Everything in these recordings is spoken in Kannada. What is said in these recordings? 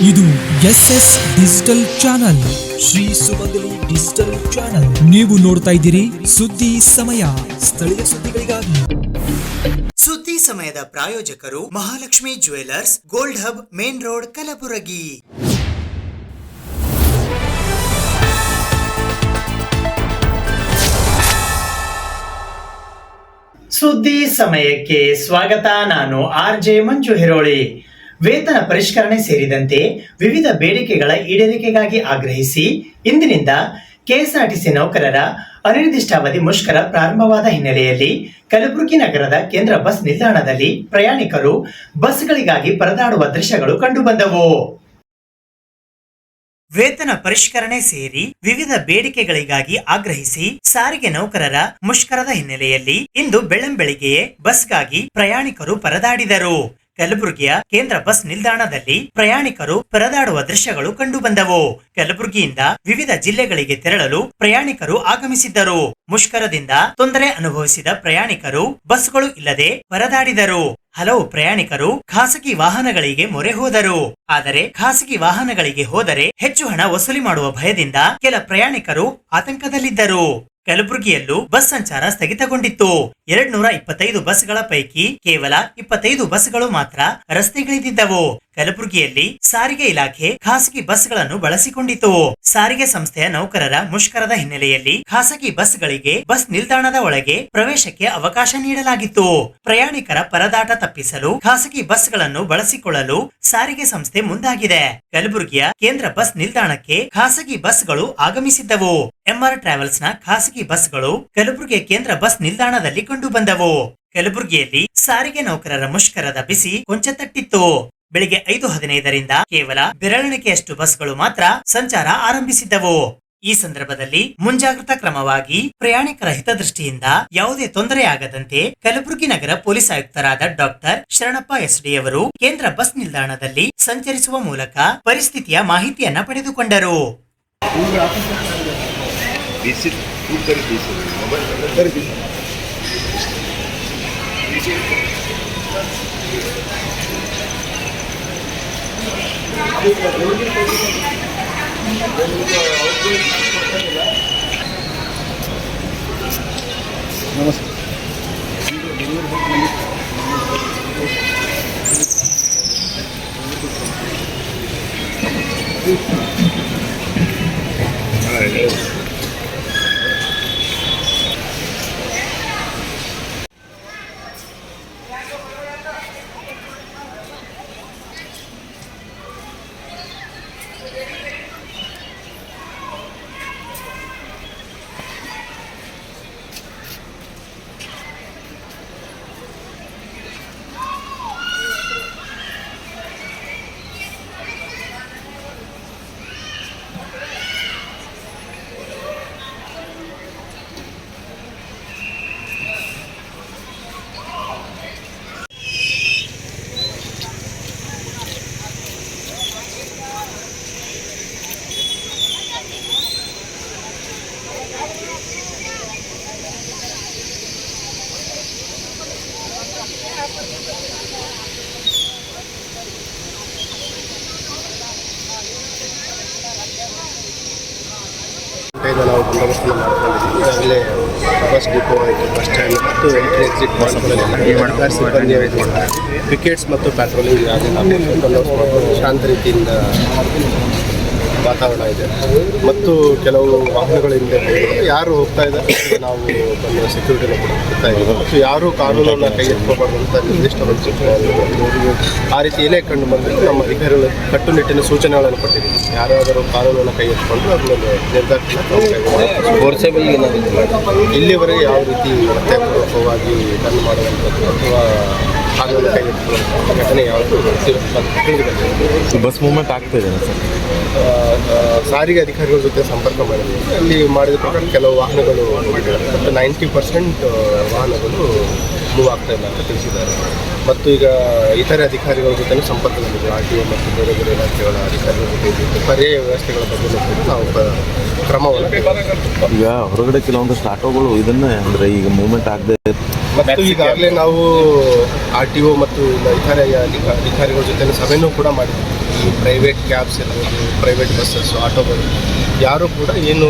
ಇದು SS ಡಿಜಿಟಲ್ ಚಾನಲ್, ಶ್ರೀ ಸುಮಂಗಲಿ ಡಿಜಿಟಲ್ ಚಾನಲ್. ನೀವು ನೋಡ್ತಾ ಇದ್ದೀರಿ ಸುದ್ದಿ ಸಮಯ, ಸ್ಥಳೀಯ ಸುದ್ದಿಗಳಿಗಾಗಿ. ಸುದ್ದಿ ಸಮಯದ ಪ್ರಾಯೋಜಕರು Mahalakshmi jewellers, gold hub, main road, Kalaburagi. ಸುದ್ದಿ ಸಮಯಕ್ಕೆ ಸ್ವಾಗತ. ನಾನು RJ ಮಂಜು ಹಿರೋಳಿ. ವೇತನ ಪರಿಷ್ಕರಣೆ ಸೇರಿದಂತೆ ವಿವಿಧ ಬೇಡಿಕೆಗಳ ಈಡೇರಿಕೆಗಾಗಿ ಆಗ್ರಹಿಸಿ ಇಂದಿನಿಂದ ಕೆಎಸ್ಆರ್ಟಿಸಿ ನೌಕರರ ಅನಿರ್ದಿಷ್ಟಾವಧಿ ಮುಷ್ಕರ ಪ್ರಾರಂಭವಾದ ಹಿನ್ನೆಲೆಯಲ್ಲಿ ಕಲಬುರಗಿ ನಗರದ ಕೇಂದ್ರ ಬಸ್ ನಿಲ್ದಾಣದಲ್ಲಿ ಪ್ರಯಾಣಿಕರು ಬಸ್ಗಳಿಗಾಗಿ ಪರದಾಡುವ ದೃಶ್ಯಗಳು ಕಂಡುಬಂದವು. ವೇತನ ಪರಿಷ್ಕರಣೆ ಸೇರಿ ವಿವಿಧ ಬೇಡಿಕೆಗಳಿಗಾಗಿ ಆಗ್ರಹಿಸಿ ಸಾರಿಗೆ ನೌಕರರ ಮುಷ್ಕರದ ಹಿನ್ನೆಲೆಯಲ್ಲಿ ಇಂದು ಬೆಳ್ಳಂಬೆಳಿಗ್ಗೆಯೇ ಬಸ್ಗಾಗಿ ಪ್ರಯಾಣಿಕರು ಪರದಾಡಿದರು. ಕಲಬುರಗಿಯ ಕೇಂದ್ರ ಬಸ್ ನಿಲ್ದಾಣದಲ್ಲಿ ಪ್ರಯಾಣಿಕರು ಪರದಾಡುವ ದೃಶ್ಯಗಳು ಕಂಡುಬಂದವು. ಕಲಬುರಗಿಯಿಂದ ವಿವಿಧ ಜಿಲ್ಲೆಗಳಿಗೆ ತೆರಳಲು ಪ್ರಯಾಣಿಕರು ಆಗಮಿಸಿದ್ದರು. ಮುಷ್ಕರದಿಂದ ತೊಂದರೆ ಅನುಭವಿಸಿದ ಪ್ರಯಾಣಿಕರು ಬಸ್ಗಳು ಇಲ್ಲದೆ ಪರದಾಡಿದರು. ಹಲವು ಪ್ರಯಾಣಿಕರು ಖಾಸಗಿ ವಾಹನಗಳಿಗೆ ಮೊರೆ ಹೋದರು. ಆದರೆ ಖಾಸಗಿ ವಾಹನಗಳಿಗೆ ಹೋದರೆ ಹೆಚ್ಚು ಹಣ ವಸೂಲಿ ಮಾಡುವ ಭಯದಿಂದ ಕೆಲ ಪ್ರಯಾಣಿಕರು ಆತಂಕದಲ್ಲಿದ್ದರು. ಕಲಬುರಗಿಯಲ್ಲೂ ಬಸ್ ಸಂಚಾರ ಸ್ಥಗಿತಗೊಂಡಿತ್ತು. 225 ಬಸ್ಗಳ ಪೈಕಿ ಕೇವಲ 25 ಬಸ್ಗಳು ಮಾತ್ರ ರಸ್ತೆಗಿಳಿದಿದ್ದವು. ಕಲಬುರಗಿಯಲ್ಲಿ ಸಾರಿಗೆ ಇಲಾಖೆ ಖಾಸಗಿ ಬಸ್ಗಳನ್ನು ಬಳಸಿಕೊಂಡಿತು. ಸಾರಿಗೆ ಸಂಸ್ಥೆಯ ನೌಕರರ ಮುಷ್ಕರದ ಹಿನ್ನೆಲೆಯಲ್ಲಿ ಖಾಸಗಿ ಬಸ್ಗಳಿಗೆ ಬಸ್ ನಿಲ್ದಾಣದ ಒಳಗೆ ಪ್ರವೇಶಕ್ಕೆ ಅವಕಾಶ ನೀಡಲಾಗಿತ್ತು. ಪ್ರಯಾಣಿಕರ ಪರದಾಟ ತಪ್ಪಿಸಲು ಖಾಸಗಿ ಬಸ್ಗಳನ್ನು ಬಳಸಿಕೊಳ್ಳಲು ಸಾರಿಗೆ ಸಂಸ್ಥೆ ಮುಂದಾಗಿದೆ. ಕಲಬುರಗಿಯ ಕೇಂದ್ರ ಬಸ್ ನಿಲ್ದಾಣಕ್ಕೆ ಖಾಸಗಿ ಬಸ್ಗಳು ಆಗಮಿಸಿದ್ದವು. MR ಟ್ರಾವೆಲ್ಸ್ ನ ಖಾಸಗಿ ಬಸ್ಗಳು ಕಲಬುರಗಿ ಕೇಂದ್ರ ಬಸ್ ನಿಲ್ದಾಣದಲ್ಲಿ ಕಂಡು ಬಂದವು. ಕಲಬುರಗಿಯಲ್ಲಿ ಸಾರಿಗೆ ನೌಕರರ ಮುಷ್ಕರದ ಬಿಸಿ ಕೊಂಚ ತಟ್ಟಿತ್ತು. ಬೆಳಿಗ್ಗೆ 5:15ರಿಂದ ಕೇವಲ ಬೆರಳೆಣಿಕೆಯಷ್ಟು ಬಸ್ಗಳು ಮಾತ್ರ ಸಂಚಾರ ಆರಂಭಿಸಿದ್ದವು. ಈ ಸಂದರ್ಭದಲ್ಲಿ ಮುಂಜಾಗ್ರತಾ ಕ್ರಮವಾಗಿ ಪ್ರಯಾಣಿಕರ ಹಿತದೃಷ್ಟಿಯಿಂದ ಯಾವುದೇ ತೊಂದರೆಯಾಗದಂತೆ ಕಲಬುರಗಿ ನಗರ ಪೊಲೀಸ್ ಆಯುಕ್ತರಾದ ಡಾಕ್ಟರ್ ಶರಣಪ್ಪ SD ಅವರು ಕೇಂದ್ರ ಬಸ್ ನಿಲ್ದಾಣದಲ್ಲಿ ಸಂಚರಿಸುವ ಮೂಲಕ ಪರಿಸ್ಥಿತಿಯ ಮಾಹಿತಿಯನ್ನ ಪಡೆದುಕೊಂಡರು. ನಾವು ಬಂದೋಬಸ್ತನ್ನು ಮಾಡ್ಕೊಂಡಿದ್ದೀವಿ. ಈಗಾಗಲೇ ಬಸ್ ಡಿಪೋ ಆಯಿತು, ಬಸ್ ಸ್ಟ್ಯಾಂಡ್ ಮತ್ತು ಎಂಟ್ರಿ ಎಕ್ಸಿಟ್ ಪಾಯಿಂಟ್ಗಳಲ್ಲಿ ಸಿಬ್ಬಂದಿ ವಿಕೆಟ್ಸ್ ಮತ್ತು ಪ್ಯಾಟ್ರೋಲಿಂಗ್ ಶಾಂತ ರೀತಿಯಿಂದ ವಾತಾವರಣ ಇದೆ. ಮತ್ತು ಕೆಲವು ವಾಹನಗಳಿಂದ ಯಾರು ಹೋಗ್ತಾ ಇದ್ದಾರೆ ನಾವು ಬಂದ ಸೆಕ್ಯೂರಿಟಿನ ಕೂಡ ಕೊಡ್ತಾ ಇದ್ದೀವಿ. ಮತ್ತು ಯಾರು ಕಾನೂನನ್ನು ಕೈ ಎತ್ಕೋಬಾರ್ದು ಅಂತ ನಿರ್ದಿಷ್ಟವಾದ ಸೂಚನೆಗಳನ್ನು ಆ ರೀತಿ ಏನೇ ಕಂಡು ಬಂದರೆ ನಮ್ಮ ಅಧಿಕಾರಿಗಳು ಕಟ್ಟುನಿಟ್ಟಿನ ಸೂಚನೆಗಳನ್ನು ಕೊಟ್ಟಿದ್ದೀವಿ. ಯಾರಾದರೂ ಕಾನೂನನ್ನು ಕೈ ಎತ್ಕೊಂಡು ಅದನ್ನು ನಿರ್ಧಾರ ಇಲ್ಲಿವರೆಗೆ ಯಾವ ರೀತಿ ಹತ್ಯಾಪೂರ್ವಕವಾಗಿ ದನ್ ಮಾಡುವಂಥದ್ದು ಅಥವಾ ಕಾನೂನು ಕೈ ಎತ್ಕೊಳ್ಳುವಂಥ ಘಟನೆ ಯಾವುದು ತಿಳಿದು ಬಸ್ ಮೂವ್ಮೆಂಟ್ ಆಗ್ತಾ ಇದೆ ಸರ್. ಸಾರಿಗೆ ಅಧಿಕಾರಿಗಳ ಜೊತೆ ಸಂಪರ್ಕ ಮಾಡಿದ್ವಿ. ಅಲ್ಲಿ ಮಾಡಿದ ಪ್ರಕಾರ ಕೆಲವು ವಾಹನಗಳು ಹೋಗಿದ್ದಾರೆ ಮತ್ತು 90% ವಾಹನಗಳು ಮೂವ್ ಆಗ್ತಾ ಇಲ್ಲ ಅಂತ ತಿಳಿಸಿದ್ದಾರೆ. ಮತ್ತು ಈಗ ಇತರೆ ಅಧಿಕಾರಿಗಳ ಜೊತೆ ಸಂಪರ್ಕದಲ್ಲಿದೆ. RTO ಮತ್ತು ಬೇರೆ ಬೇರೆ ಇಲಾಖೆಗಳ ಅಧಿಕಾರಿಗಳ ಜೊತೆ ಪರ್ಯಾಯ ವ್ಯವಸ್ಥೆಗಳ ಬಗ್ಗೆ ನಾವು ಕ್ರಮವನ್ನು ಈಗ ಹೊರಗಡೆ ಕೆಲವೊಂದಷ್ಟು ಆಟೋಗಳು ಇದನ್ನೇ ಅಂದರೆ ಈಗ ಮೂವ್ಮೆಂಟ್ ಆಗದೆ ಮತ್ತು ಈಗಾಗಲೇ ನಾವು RTO ಮತ್ತು ಇತರೆ ಅಧಿಕಾರಿಗಳ ಜೊತೆ ಸಭೆಯೂ ಕೂಡ ಮಾಡಿದ್ವಿ. ಪ್ರೈವೇಟ್ ಕ್ಯಾಬ್ಸ್ ಇರ್ಬೋದು, ಪ್ರೈವೇಟ್ ಬಸ್ಸಸ್ಸು, ಆಟೋಗಳು ಯಾರೂ ಕೂಡ ಏನು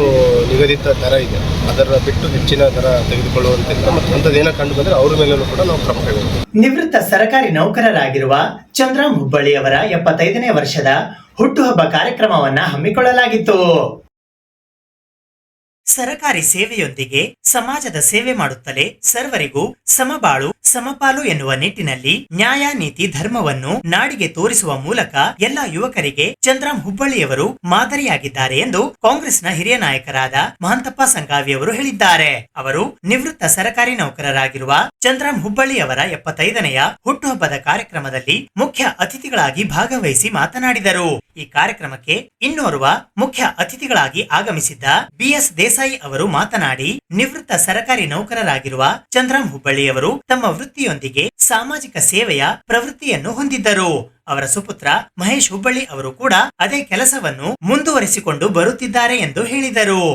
ನಿಗದಿತ ದರ ಇದೆ ಅದರ ಬಿಟ್ಟು ಹೆಚ್ಚಿನ ದರ ತೆಗೆದುಕೊಳ್ಳುವಂತಿಲ್ಲ. ಮತ್ತು ಅಂಥದ್ದೇನೋ ಕಂಡು ಬಂದರೆ ಅವ್ರ ಮೇಲೂ ಕೂಡ ನಾವು ಕ್ರಮ ಕೈಗೊಳ್ಳುತ್ತೇವೆ. ನಿವೃತ್ತ ಸರ್ಕಾರಿ ನೌಕರರಾಗಿರುವ ಚಂದ್ರಂ ಹುಬ್ಬಳ್ಳಿ ಅವರ 75ನೇ ವರ್ಷದ ಹುಟ್ಟುಹಬ್ಬ ಕಾರ್ಯಕ್ರಮವನ್ನ ಹಮ್ಮಿಕೊಳ್ಳಲಾಗಿತ್ತು. ಸರಕಾರಿ ಸೇವೆಯೊಂದಿಗೆ ಸಮಾಜದ ಸೇವೆ ಮಾಡುತ್ತಲೇ ಸರ್ವರಿಗೂ ಸಮಬಾಳು ಸಮಪಾಲು ಎನ್ನುವ ನಿಟ್ಟಿನಲ್ಲಿ ನ್ಯಾಯ ನೀತಿ ಧರ್ಮವನ್ನು ನಾಡಿಗೆ ತೋರಿಸುವ ಮೂಲಕ ಎಲ್ಲ ಯುವಕರಿಗೆ ಚಂದ್ರಂ ಹುಬ್ಬಳ್ಳಿಯವರು ಮಾದರಿಯಾಗಿದ್ದಾರೆ ಎಂದು ಕಾಂಗ್ರೆಸ್ನ ಹಿರಿಯ ನಾಯಕರಾದ ಮಹಂತಪ್ಪ ಸಂಗಾವಿ ಅವರು ಹೇಳಿದ್ದಾರೆ. ಅವರು ನಿವೃತ್ತ ಸರಕಾರಿ ನೌಕರರಾಗಿರುವ ಚಂದ್ರಂ ಹುಬ್ಬಳ್ಳಿ ಅವರ 75ನೆಯ ಹುಟ್ಟುಹಬ್ಬದ ಕಾರ್ಯಕ್ರಮದಲ್ಲಿ ಮುಖ್ಯ ಅತಿಥಿಗಳಾಗಿ ಭಾಗವಹಿಸಿ ಮಾತನಾಡಿದರು. ಈ ಕಾರ್ಯಕ್ರಮಕ್ಕೆ ಇನ್ನೋರ್ವ ಮುಖ್ಯ ಅತಿಥಿಗಳಾಗಿ ಆಗಮಿಸಿದ್ದ BS ದೇಸಾಯಿ ಅವರು ಮಾತನಾಡಿ, ನಿವೃತ್ತ ಸರಕಾರಿ ನೌಕರರಾಗಿರುವ ಚಂದ್ರಂ ಹುಬ್ಬಳ್ಳಿಯವರು ತಮ್ಮ ವೃತ್ತಿಯೊಂದಿಗೆ ಸಾಮಾಜಿಕ ಸೇವೆಯ ಪ್ರವೃತ್ತಿಯನ್ನು ಹೊಂದಿದ್ದರು. ಅವರ ಸುಪುತ್ರ ಮಹೇಶ್ ಹುಬ್ಬಳ್ಳಿ ಅವರು ಕೂಡ ಅದೇ ಕೆಲಸವನ್ನು ಮುಂದುವರಿಸಿಕೊಂಡು ಬರುತ್ತಿದ್ದಾರೆ ಎಂದು ಹೇಳಿದರು.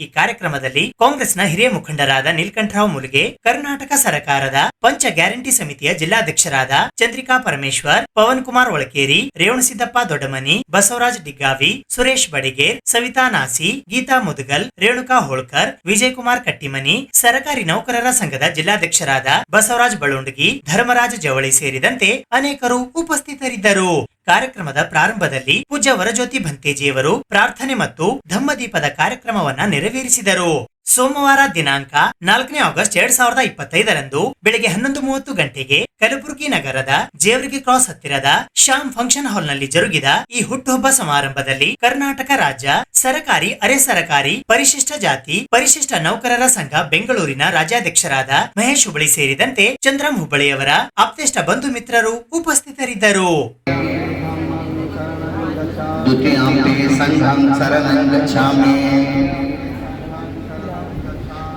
ಈ ಕಾರ್ಯಕ್ರಮದಲ್ಲಿ ಕಾಂಗ್ರೆಸ್ನ ಹಿರಿಯ ಮುಖಂಡರಾದ ನೀಲಕಂಠರಾವ್ ಮುಲುಗೆ, ಕರ್ನಾಟಕ ಸರ್ಕಾರದ ಪಂಚ ಗ್ಯಾರಂಟಿ ಸಮಿತಿಯ ಜಿಲ್ಲಾಧ್ಯಕ್ಷರಾದ ಚಂದ್ರಿಕಾ ಪರಮೇಶ್ವರ್, ಪವನ್ ಕುಮಾರ್ ಒಳಕೇರಿ, ರೇವಣಸಿದ್ದಪ್ಪ ದೊಡ್ಡಮನಿ, ಬಸವರಾಜ್ ಡಿಗ್ಗಾವಿ, ಸುರೇಶ್ ಬಡಿಗೇರ್, ಸವಿತಾ ನಾಸಿ, ಗೀತಾ ಮುದಗಲ್, ರೇಣುಕಾ ಹೋಳ್ಕರ್, ವಿಜಯಕುಮಾರ್ ಕಟ್ಟಿಮನಿ, ಸರಕಾರಿ ನೌಕರರ ಸಂಘದ ಜಿಲ್ಲಾಧ್ಯಕ್ಷರಾದ ಬಸವರಾಜ್ ಬಳುಂಡಗಿ, ಧರ್ಮರಾಜ ಜವಳಿ ಸೇರಿದಂತೆ ಅನೇಕರು ಉಪಸ್ಥಿತರಿದ್ದರು. ಕಾರ್ಯಕ್ರಮದ ಪ್ರಾರಂಭದಲ್ಲಿ ಪೂಜ್ಯ ವರಜ್ಯೋತಿ ಭಂತೇಜಿಯವರು ಪ್ರಾರ್ಥನೆ ಮತ್ತು ಧಮ್ಮದೀಪದ ಕಾರ್ಯಕ್ರಮವನ್ನ ನೆರವೇರಿಸಿದರು. ಸೋಮವಾರ ದಿನಾಂಕ 4ನೇ ಆಗಸ್ಟ್ 2025ರಂದು ಬೆಳಗ್ಗೆ 11:30 ಗಂಟೆಗೆ ಕಲಬುರಗಿ ನಗರದ ಜೇವರ್ಗಿ ಕ್ರಾಸ್ ಹತ್ತಿರದ ಶ್ಯಾಮ್ ಫಂಕ್ಷನ್ ಹಾಲ್ ನಲ್ಲಿ ಜರುಗಿದ ಈ ಹುಟ್ಟುಹಬ್ಬ ಸಮಾರಂಭದಲ್ಲಿ ಕರ್ನಾಟಕ ರಾಜ್ಯ ಸರಕಾರಿ ಅರೆ ಸರಕಾರಿ ಪರಿಶಿಷ್ಟ ಜಾತಿ ಪರಿಶಿಷ್ಟ ನೌಕರರ ಸಂಘ ಬೆಂಗಳೂರಿನ ರಾಜ್ಯಾಧ್ಯಕ್ಷರಾದ ಮಹೇಶ್ ಹುಬ್ಬಳ್ಳಿ ಸೇರಿದಂತೆ ಚಂದ್ರಂ ಹುಬ್ಬಳ್ಳಿಯವರ ಆಪ್ತೇಷ್ಟ ಬಂಧು ಮಿತ್ರರು ಉಪಸ್ಥಿತರಿದ್ದರು. द्वितीयाम्पि संघं शरणं गच्छामि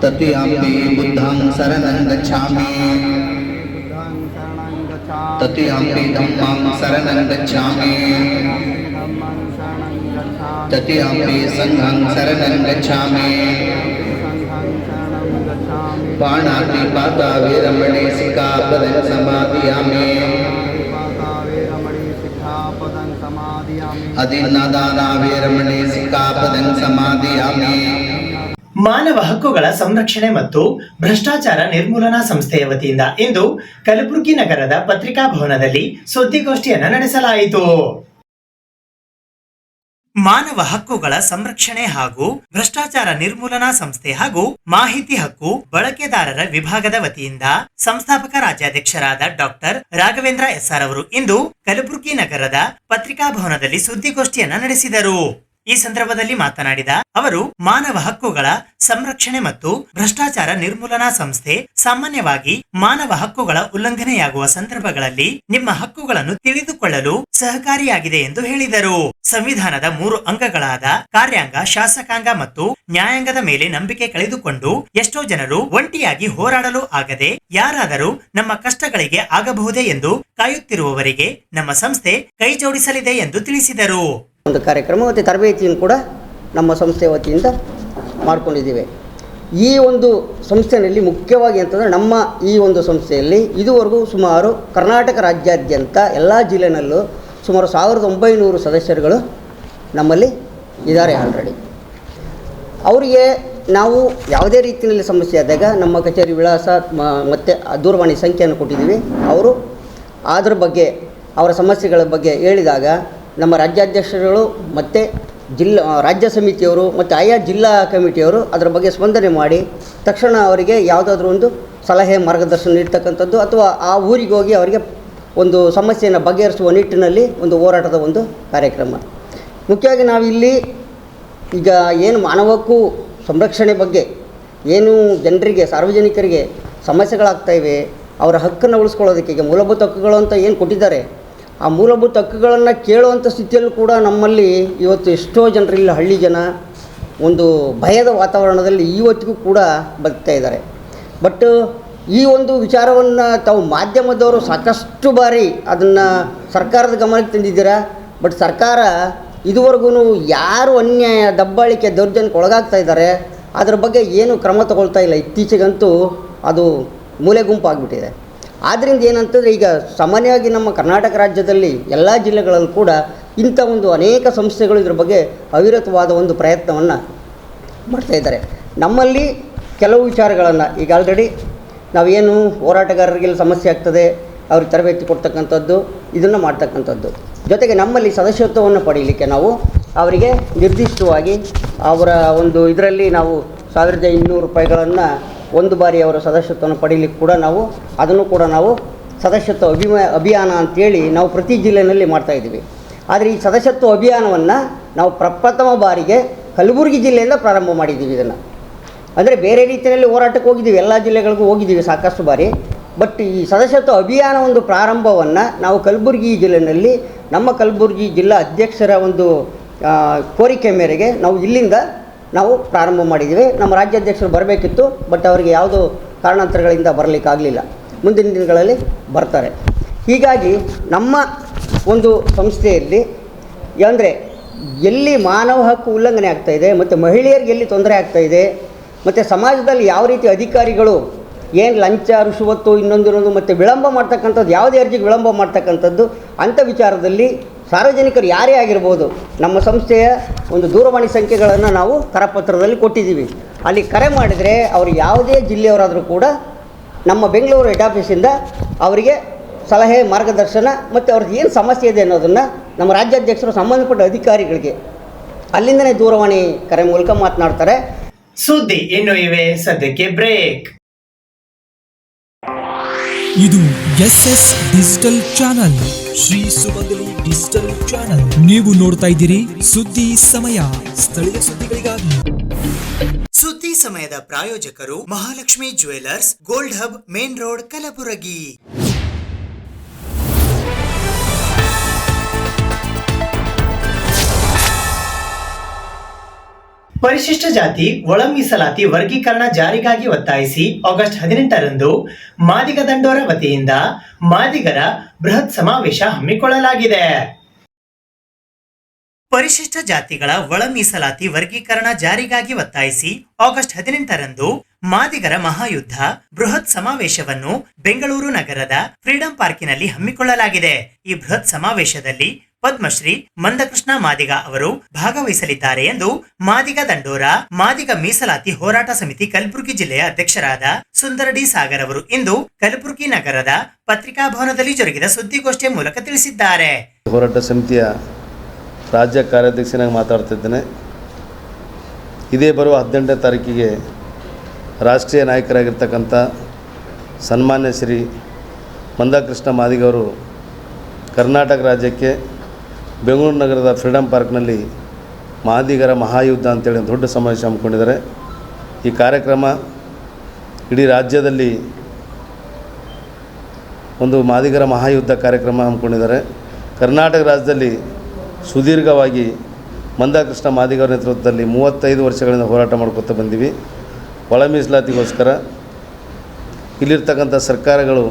तृतीयाम्पि बुद्धं शरणं गच्छामि तृतीयाम्पि धम्मं शरणं गच्छामि तृतीयाम्पि संघं शरणं गच्छामि पाणातिपाता वीरमणि सिक्खापदं समादयामि ಅದಿನ್ನದಾನ ವೀರಮಣಿ ಸಿಕ್ಕಾಪದಂ ಸಮಾಧಿಯಾಮಿ. ಮಾನವ ಹಕ್ಕುಗಳ ಸಂರಕ್ಷಣೆ ಮತ್ತು ಭ್ರಷ್ಟಾಚಾರ ನಿರ್ಮೂಲನಾ ಸಂಸ್ಥೆಯ ವತಿಯಿಂದ ಇಂದು ಕಲಬುರಗಿ ನಗರದ ಪತ್ರಿಕಾ ಭವನದಲ್ಲಿ ಸುದ್ದಿಗೋಷ್ಠಿಯನ್ನು ನಡೆಸಲಾಯಿತು. ಮಾನವ ಹಕ್ಕುಗಳ ಸಂರಕ್ಷಣೆ ಹಾಗೂ ಭ್ರಷ್ಟಾಚಾರ ನಿರ್ಮೂಲನಾ ಸಂಸ್ಥೆ ಹಾಗೂ ಮಾಹಿತಿ ಹಕ್ಕು ಬಳಕೆದಾರರ ವಿಭಾಗದ ವತಿಯಿಂದ ಸಂಸ್ಥಾಪಕ ರಾಜ್ಯಾಧ್ಯಕ್ಷರಾದ ಡಾಕ್ಟರ್ ರಾಘವೇಂದ್ರ SR ಅವರು ಇಂದು ಕಲಬುರಗಿ ನಗರದ ಪತ್ರಿಕಾ ಭವನದಲ್ಲಿ ಸುದ್ದಿಗೋಷ್ಠಿಯನ್ನ ನಡೆಸಿದರು. ಈ ಸಂದರ್ಭದಲ್ಲಿ ಮಾತನಾಡಿದ ಅವರು, ಮಾನವ ಹಕ್ಕುಗಳ ಸಂರಕ್ಷಣೆ ಮತ್ತು ಭ್ರಷ್ಟಾಚಾರ ನಿರ್ಮೂಲನಾ ಸಂಸ್ಥೆ ಸಾಮಾನ್ಯವಾಗಿ ಮಾನವ ಹಕ್ಕುಗಳ ಉಲ್ಲಂಘನೆಯಾಗುವ ಸಂದರ್ಭಗಳಲ್ಲಿ ನಿಮ್ಮ ಹಕ್ಕುಗಳನ್ನು ತಿಳಿದುಕೊಳ್ಳಲು ಸಹಕಾರಿಯಾಗಿದೆ ಎಂದು ಹೇಳಿದರು. ಸಂವಿಧಾನದ 3 ಅಂಗಗಳಾದ ಕಾರ್ಯಾಂಗ, ಶಾಸಕಾಂಗ ಮತ್ತು ನ್ಯಾಯಾಂಗದ ಮೇಲೆ ನಂಬಿಕೆ ಕಳೆದುಕೊಂಡು ಎಷ್ಟೋ ಜನರು ಒಂಟಿಯಾಗಿ ಹೋರಾಡಲು ಆಗದೆ ಯಾರಾದರೂ ನಮ್ಮ ಕಷ್ಟಗಳಿಗೆ ಆಗಬಹುದೇ ಎಂದು ಕಾಯುತ್ತಿರುವವರಿಗೆ ನಮ್ಮ ಸಂಸ್ಥೆ ಕೈ ಜೋಡಿಸಲಿದೆ ಎಂದು ತಿಳಿಸಿದರು. ಒಂದು ಕಾರ್ಯಕ್ರಮ ಮತ್ತು ತರಬೇತಿಯನ್ನು ಕೂಡ ನಮ್ಮ ಸಂಸ್ಥೆಯ ವತಿಯಿಂದ ಮಾಡಿಕೊಂಡಿದ್ದೇವೆ. ಈ ಒಂದು ಸಂಸ್ಥೆಯಲ್ಲಿ ಮುಖ್ಯವಾಗಿ ಅಂತಂದರೆ ನಮ್ಮ ಈ ಒಂದು ಸಂಸ್ಥೆಯಲ್ಲಿ ಇದುವರೆಗೂ ಸುಮಾರು ಕರ್ನಾಟಕ ರಾಜ್ಯಾದ್ಯಂತ ಎಲ್ಲ ಜಿಲ್ಲೆನಲ್ಲೂ ಸುಮಾರು 1900 ಸದಸ್ಯರುಗಳು ನಮ್ಮಲ್ಲಿ ಇದ್ದಾರೆ ಆಲ್ರೆಡಿ. ಅವರಿಗೆ ನಾವು ಯಾವುದೇ ರೀತಿಯಲ್ಲಿ ಸಮಸ್ಯೆ ಆದಾಗ ನಮ್ಮ ಕಚೇರಿ ವಿಳಾಸ ಮತ್ತು ದೂರವಾಣಿ ಸಂಖ್ಯೆಯನ್ನು ಕೊಟ್ಟಿದ್ದೀವಿ. ಅವರು ಅದರ ಬಗ್ಗೆ ಅವರ ಸಮಸ್ಯೆಗಳ ಬಗ್ಗೆ ಹೇಳಿದಾಗ ನಮ್ಮ ರಾಜ್ಯಾಧ್ಯಕ್ಷರುಗಳು ಮತ್ತು ರಾಜ್ಯ ಸಮಿತಿಯವರು ಮತ್ತು ಆಯಾ ಜಿಲ್ಲಾ ಕಮಿಟಿಯವರು ಅದರ ಬಗ್ಗೆ ಸ್ಪಂದನೆ ಮಾಡಿ ತಕ್ಷಣ ಅವರಿಗೆ ಯಾವುದಾದ್ರೂ ಒಂದು ಸಲಹೆ ಮಾರ್ಗದರ್ಶನ ನೀಡ್ತಕ್ಕಂಥದ್ದು ಅಥವಾ ಆ ಊರಿಗೆ ಹೋಗಿ ಅವರಿಗೆ ಒಂದು ಸಮಸ್ಯೆಯನ್ನು ಬಗೆಹರಿಸುವ ನಿಟ್ಟಿನಲ್ಲಿ ಒಂದು ಹೋರಾಟದ ಒಂದು ಕಾರ್ಯಕ್ರಮ. ಮುಖ್ಯವಾಗಿ ನಾವಿಲ್ಲಿ ಈಗ ಏನು ಮಾನವ ಹಕ್ಕು ಸಂರಕ್ಷಣೆ ಬಗ್ಗೆ ಏನು ಜನರಿಗೆ ಸಾರ್ವಜನಿಕರಿಗೆ ಸಮಸ್ಯೆಗಳಾಗ್ತಾಯಿವೆ, ಅವರ ಹಕ್ಕನ್ನು ಉಳಿಸ್ಕೊಳ್ಳೋದಕ್ಕೆ ಈಗ ಮೂಲಭೂತ ಹಕ್ಕುಗಳು ಅಂತ ಏನು ಕೊಟ್ಟಿದ್ದಾರೆ, ಆ ಮೂಲಭೂತ ಹಕ್ಕುಗಳನ್ನು ಕೇಳುವಂಥ ಸ್ಥಿತಿಯಲ್ಲೂ ಕೂಡ ನಮ್ಮಲ್ಲಿ ಇವತ್ತು ಎಷ್ಟೋ ಜನರಿಲ್ಲ, ಹಳ್ಳಿ ಜನ ಒಂದು ಭಯದ ವಾತಾವರಣದಲ್ಲಿ ಇವತ್ತಿಗೂ ಕೂಡ ಬದುಕ್ತಾ ಇದ್ದಾರೆ. ಬಟ್ ಈ ಒಂದು ವಿಚಾರವನ್ನು ತಾವು ಮಾಧ್ಯಮದವರು ಸಾಕಷ್ಟು ಬಾರಿ ಅದನ್ನು ಸರ್ಕಾರದ ಗಮನಕ್ಕೆ ತಂದಿದ್ದೀರಾ. ಬಟ್ ಸರ್ಕಾರ ಇದುವರೆಗೂ ಯಾರು ಅನ್ಯಾಯ, ದಬ್ಬಾಳಿಕೆ, ದೌರ್ಜನ್ಯಕ್ಕೆ ಒಳಗಾಗ್ತಾ ಇದ್ದಾರೆ ಅದರ ಬಗ್ಗೆ ಏನು ಕ್ರಮ ತಗೊಳ್ತಾ ಇಲ್ಲ. ಇತ್ತೀಚೆಗಂತೂ ಅದು ಮೂಲೆ ಗುಂಪಾಗಿಬಿಟ್ಟಿದೆ. ಆದ್ದರಿಂದ ಏನಂತಂದರೆ ಈಗ ಸಾಮಾನ್ಯವಾಗಿ ನಮ್ಮ ಕರ್ನಾಟಕ ರಾಜ್ಯದಲ್ಲಿ ಎಲ್ಲ ಜಿಲ್ಲೆಗಳಲ್ಲೂ ಕೂಡ ಇಂಥ ಒಂದು ಅನೇಕ ಸಂಸ್ಥೆಗಳು ಇದ್ರ ಬಗ್ಗೆ ಅವಿರತವಾದ ಒಂದು ಪ್ರಯತ್ನವನ್ನು ಮಾಡ್ತಾಯಿದ್ದಾರೆ. ನಮ್ಮಲ್ಲಿ ಕೆಲವು ವಿಚಾರಗಳನ್ನು ಈಗ ಆಲ್ರೆಡಿ ನಾವೇನು ಹೋರಾಟಗಾರರಿಗೆ ಸಮಸ್ಯೆ ಆಗ್ತದೆ ಅವ್ರಿಗೆ ತರಬೇತಿ ಕೊಡ್ತಕ್ಕಂಥದ್ದು ಇದನ್ನು ಮಾಡ್ತಕ್ಕಂಥದ್ದು. ಜೊತೆಗೆ ನಮ್ಮಲ್ಲಿ ಸದಸ್ಯತ್ವವನ್ನು ಪಡೀಲಿಕ್ಕೆ ನಾವು ಅವರಿಗೆ ನಿರ್ದಿಷ್ಟವಾಗಿ ಅವರ ಒಂದು ಇದರಲ್ಲಿ ನಾವು 1200 ರೂಪಾಯಿಗಳನ್ನು ಒಂದು ಬಾರಿ ಅವರ ಸದಸ್ಯತ್ವವನ್ನು ಪಡೀಲಿಕ್ಕೆ ಕೂಡ ಅದನ್ನು ಕೂಡ ನಾವು ಸದಸ್ಯತ್ವ ಅಭಿಯಾನ ಅಂತೇಳಿ ನಾವು ಪ್ರತಿ ಜಿಲ್ಲೆಯಲ್ಲಿ ಮಾಡ್ತಾಯಿದ್ದೀವಿ. ಆದರೆ ಈ ಸದಸ್ಯತ್ವ ಅಭಿಯಾನವನ್ನು ನಾವು ಪ್ರಪ್ರಥಮ ಬಾರಿಗೆ ಕಲಬುರಗಿ ಜಿಲ್ಲೆಯಿಂದ ಪ್ರಾರಂಭ ಮಾಡಿದ್ದೀವಿ. ಇದನ್ನು ಅಂದರೆ ಬೇರೆ ರೀತಿಯಲ್ಲಿ ಹೋರಾಟಕ್ಕೆ ಹೋಗಿದ್ದೀವಿ, ಎಲ್ಲ ಜಿಲ್ಲೆಗಳಿಗೂ ಹೋಗಿದ್ದೀವಿ ಸಾಕಷ್ಟು ಬಾರಿ. ಬಟ್ ಈ ಸದಸ್ಯತ್ವ ಅಭಿಯಾನ ಒಂದು ಪ್ರಾರಂಭವನ್ನು ನಾವು ಕಲಬುರಗಿ ಜಿಲ್ಲೆಯಲ್ಲಿ ನಮ್ಮ ಕಲಬುರಗಿ ಜಿಲ್ಲಾ ಅಧ್ಯಕ್ಷರ ಒಂದು ಕೋರಿಕೆ ಮೇರೆಗೆ ನಾವು ಇಲ್ಲಿಂದ ನಾವು ಪ್ರಾರಂಭ ಮಾಡಿದ್ದೀವಿ. ನಮ್ಮ ರಾಜ್ಯಾಧ್ಯಕ್ಷರು ಬರಬೇಕಿತ್ತು, ಬಟ್ ಅವರಿಗೆ ಯಾವುದೋ ಕಾರಣಾಂತರಗಳಿಂದ ಬರಲಿಕ್ಕಾಗಲಿಲ್ಲ. ಮುಂದಿನ ದಿನಗಳಲ್ಲಿ ಬರ್ತಾರೆ. ಹೀಗಾಗಿ ನಮ್ಮ ಒಂದು ಸಂಸ್ಥೆಯಲ್ಲಿ ಅಂದರೆ ಎಲ್ಲಿ ಮಾನವ ಹಕ್ಕು ಉಲ್ಲಂಘನೆ ಆಗ್ತಾಯಿದೆ ಮತ್ತು ಮಹಿಳೆಯರಿಗೆ ಎಲ್ಲಿ ತೊಂದರೆ ಆಗ್ತಾಯಿದೆ ಮತ್ತು ಸಮಾಜದಲ್ಲಿ ಯಾವ ರೀತಿ ಅಧಿಕಾರಿಗಳು ಏನು ಲಂಚ ರುಷುವತ್ತು ಇನ್ನೊಂದು ಮತ್ತು ವಿಳಂಬ ಮಾಡ್ತಕ್ಕಂಥದ್ದು, ಯಾವುದೇ ಅರ್ಜಿಗೆ ವಿಳಂಬ ಮಾಡ್ತಕ್ಕಂಥದ್ದು, ಅಂಥ ವಿಚಾರದಲ್ಲಿ ಸಾರ್ವಜನಿಕರು ಯಾರೇ ಆಗಿರ್ಬೋದು ನಮ್ಮ ಸಂಸ್ಥೆಯ ಒಂದು ದೂರವಾಣಿ ಸಂಖ್ಯೆಗಳನ್ನು ನಾವು ಕರಪತ್ರದಲ್ಲಿ ಕೊಟ್ಟಿದ್ದೀವಿ. ಅಲ್ಲಿ ಕರೆ ಮಾಡಿದರೆ ಅವರು ಯಾವುದೇ ಜಿಲ್ಲೆಯವರಾದರೂ ಕೂಡ ನಮ್ಮ ಬೆಂಗಳೂರು ಹೆಡ್ ಆಫೀಸಿಂದ ಅವರಿಗೆ ಸಲಹೆ ಮಾರ್ಗದರ್ಶನ ಮತ್ತು ಅವ್ರದ್ದು ಏನು ಸಮಸ್ಯೆ ಇದೆ ಅನ್ನೋದನ್ನು ನಮ್ಮ ರಾಜ್ಯಾಧ್ಯಕ್ಷರು ಸಂಬಂಧಪಟ್ಟ ಅಧಿಕಾರಿಗಳಿಗೆ ಅಲ್ಲಿಂದನೇ ದೂರವಾಣಿ ಕರೆ ಮೂಲಕ ಮಾತನಾಡ್ತಾರೆ. ಸುದ್ದಿ ಇನ್ನು ಇವೆ, ಸದ್ಯಕ್ಕೆ ಬ್ರೇಕ್. ಇದು SS ಡಿಜಿಟಲ್ ಚಾನಲ್, ಶ್ರೀ ಸುಮಂಗಲಿ ಡಿಜಿಟಲ್ ಚಾನಲ್. ನೀವು ನೋಡ್ತಾ ಇದ್ದೀರಿ ಸುದ್ದಿ ಸಮಯ, ಸ್ಥಳೀಯ ಸುದ್ದಿಗಳಿಗಾಗಿ. ಸುದ್ದಿ ಸಮಯದ ಪ್ರಾಯೋಜಕರು Mahalakshmi jewellers, gold hub, main road, Kalaburagi. ಪರಿಶಿಷ್ಟ ಜಾತಿ ಒಳ ಮೀಸಲಾತಿ ವರ್ಗೀಕರಣ ಜಾರಿಗಾಗಿ ಒತ್ತಾಯಿಸಿ ಆಗಸ್ಟ್ 18ರಂದು ಮಾದಿಗ ದಂಡೋರ ವತಿಯಿಂದ ಮಾದಿಗರ ಬೃಹತ್ ಸಮಾವೇಶ ಹಮ್ಮಿಕೊಳ್ಳಲಾಗಿದೆ. ಪರಿಶಿಷ್ಟ ಜಾತಿಗಳ ಒಳ ಮೀಸಲಾತಿ ವರ್ಗೀಕರಣ ಜಾರಿಗಾಗಿ ಒತ್ತಾಯಿಸಿ ಆಗಸ್ಟ್ 18ರಂದು ಮಾದಿಗರ ಮಹಾಯುದ್ಧ ಬೃಹತ್ ಸಮಾವೇಶವನ್ನು ಬೆಂಗಳೂರು ನಗರದ ಫ್ರೀಡಂ ಪಾರ್ಕಿನಲ್ಲಿ ಹಮ್ಮಿಕೊಳ್ಳಲಾಗಿದೆ. ಈ ಬೃಹತ್ ಸಮಾವೇಶದಲ್ಲಿ ಪದ್ಮಶ್ರೀ ಮಂದಕೃಷ್ಣ ಮಾದಿಗ ಅವರು ಭಾಗವಹಿಸಲಿದ್ದಾರೆ ಎಂದು ಮಾದಿಗ ದಂಡೋರ ಮಾದಿಗ ಮೀಸಲಾತಿ ಹೋರಾಟ ಸಮಿತಿ ಕಲಬುರಗಿ ಜಿಲ್ಲೆಯ ಅಧ್ಯಕ್ಷರಾದ ಸುಂದರ ಡಿ ಸಾಗರ್ ಅವರು ಇಂದು ಕಲಬುರಗಿ ನಗರದ ಪತ್ರಿಕಾ ಭವನದಲ್ಲಿ ಜರುಗಿದ ಸುದ್ದಿಗೋಷ್ಠಿಯ ಮೂಲಕ ತಿಳಿಸಿದ್ದಾರೆ. ಹೋರಾಟ ಸಮಿತಿಯ ರಾಜ್ಯ ಕಾರ್ಯಾಧ್ಯಕ್ಷನಾಗಿ ಮಾತಾಡ್ತಿದ್ದೇನೆ. ಇದೇ ಬರುವ 18ನೇ ತಾರೀಕಿಗೆ ರಾಷ್ಟ್ರೀಯ ನಾಯಕರಾಗಿರ್ತಕ್ಕಂಥ ಸನ್ಮಾನ್ಯ ಶ್ರೀ ಮಂದಕೃಷ್ಣ ಮಾದಿಗ ಅವರು ಕರ್ನಾಟಕ ರಾಜ್ಯಕ್ಕೆ ಬೆಂಗಳೂರು ನಗರದ ಫ್ರೀಡಂ ಪಾರ್ಕ್ನಲ್ಲಿ ಮಾದಿಗರ ಮಹಾಯುದ್ಧ ಅಂತೇಳಿ ದೊಡ್ಡ ಸಮಾವೇಶ ಹಮ್ಮಿಕೊಂಡಿದ್ದಾರೆ. ಈ ಕಾರ್ಯಕ್ರಮ ಇಡೀ ರಾಜ್ಯದಲ್ಲಿ ಒಂದು ಮಾದಿಗರ ಮಹಾಯುದ್ಧ ಕಾರ್ಯಕ್ರಮ ಹಮ್ಮಿಕೊಂಡಿದ್ದಾರೆ. ಕರ್ನಾಟಕ ರಾಜ್ಯದಲ್ಲಿ ಸುದೀರ್ಘವಾಗಿ ಮಂದಕೃಷ್ಣ ಮಾದಿಗರ ನೇತೃತ್ವದಲ್ಲಿ 35 ವರ್ಷಗಳಿಂದ ಹೋರಾಟ ಮಾಡ್ಕೊತ ಬಂದೀವಿ. ಒಳ ಮೀಸಲಾತಿಗೋಸ್ಕರ ಇಲ್ಲಿರ್ತಕ್ಕಂಥ ಸರ್ಕಾರಗಳು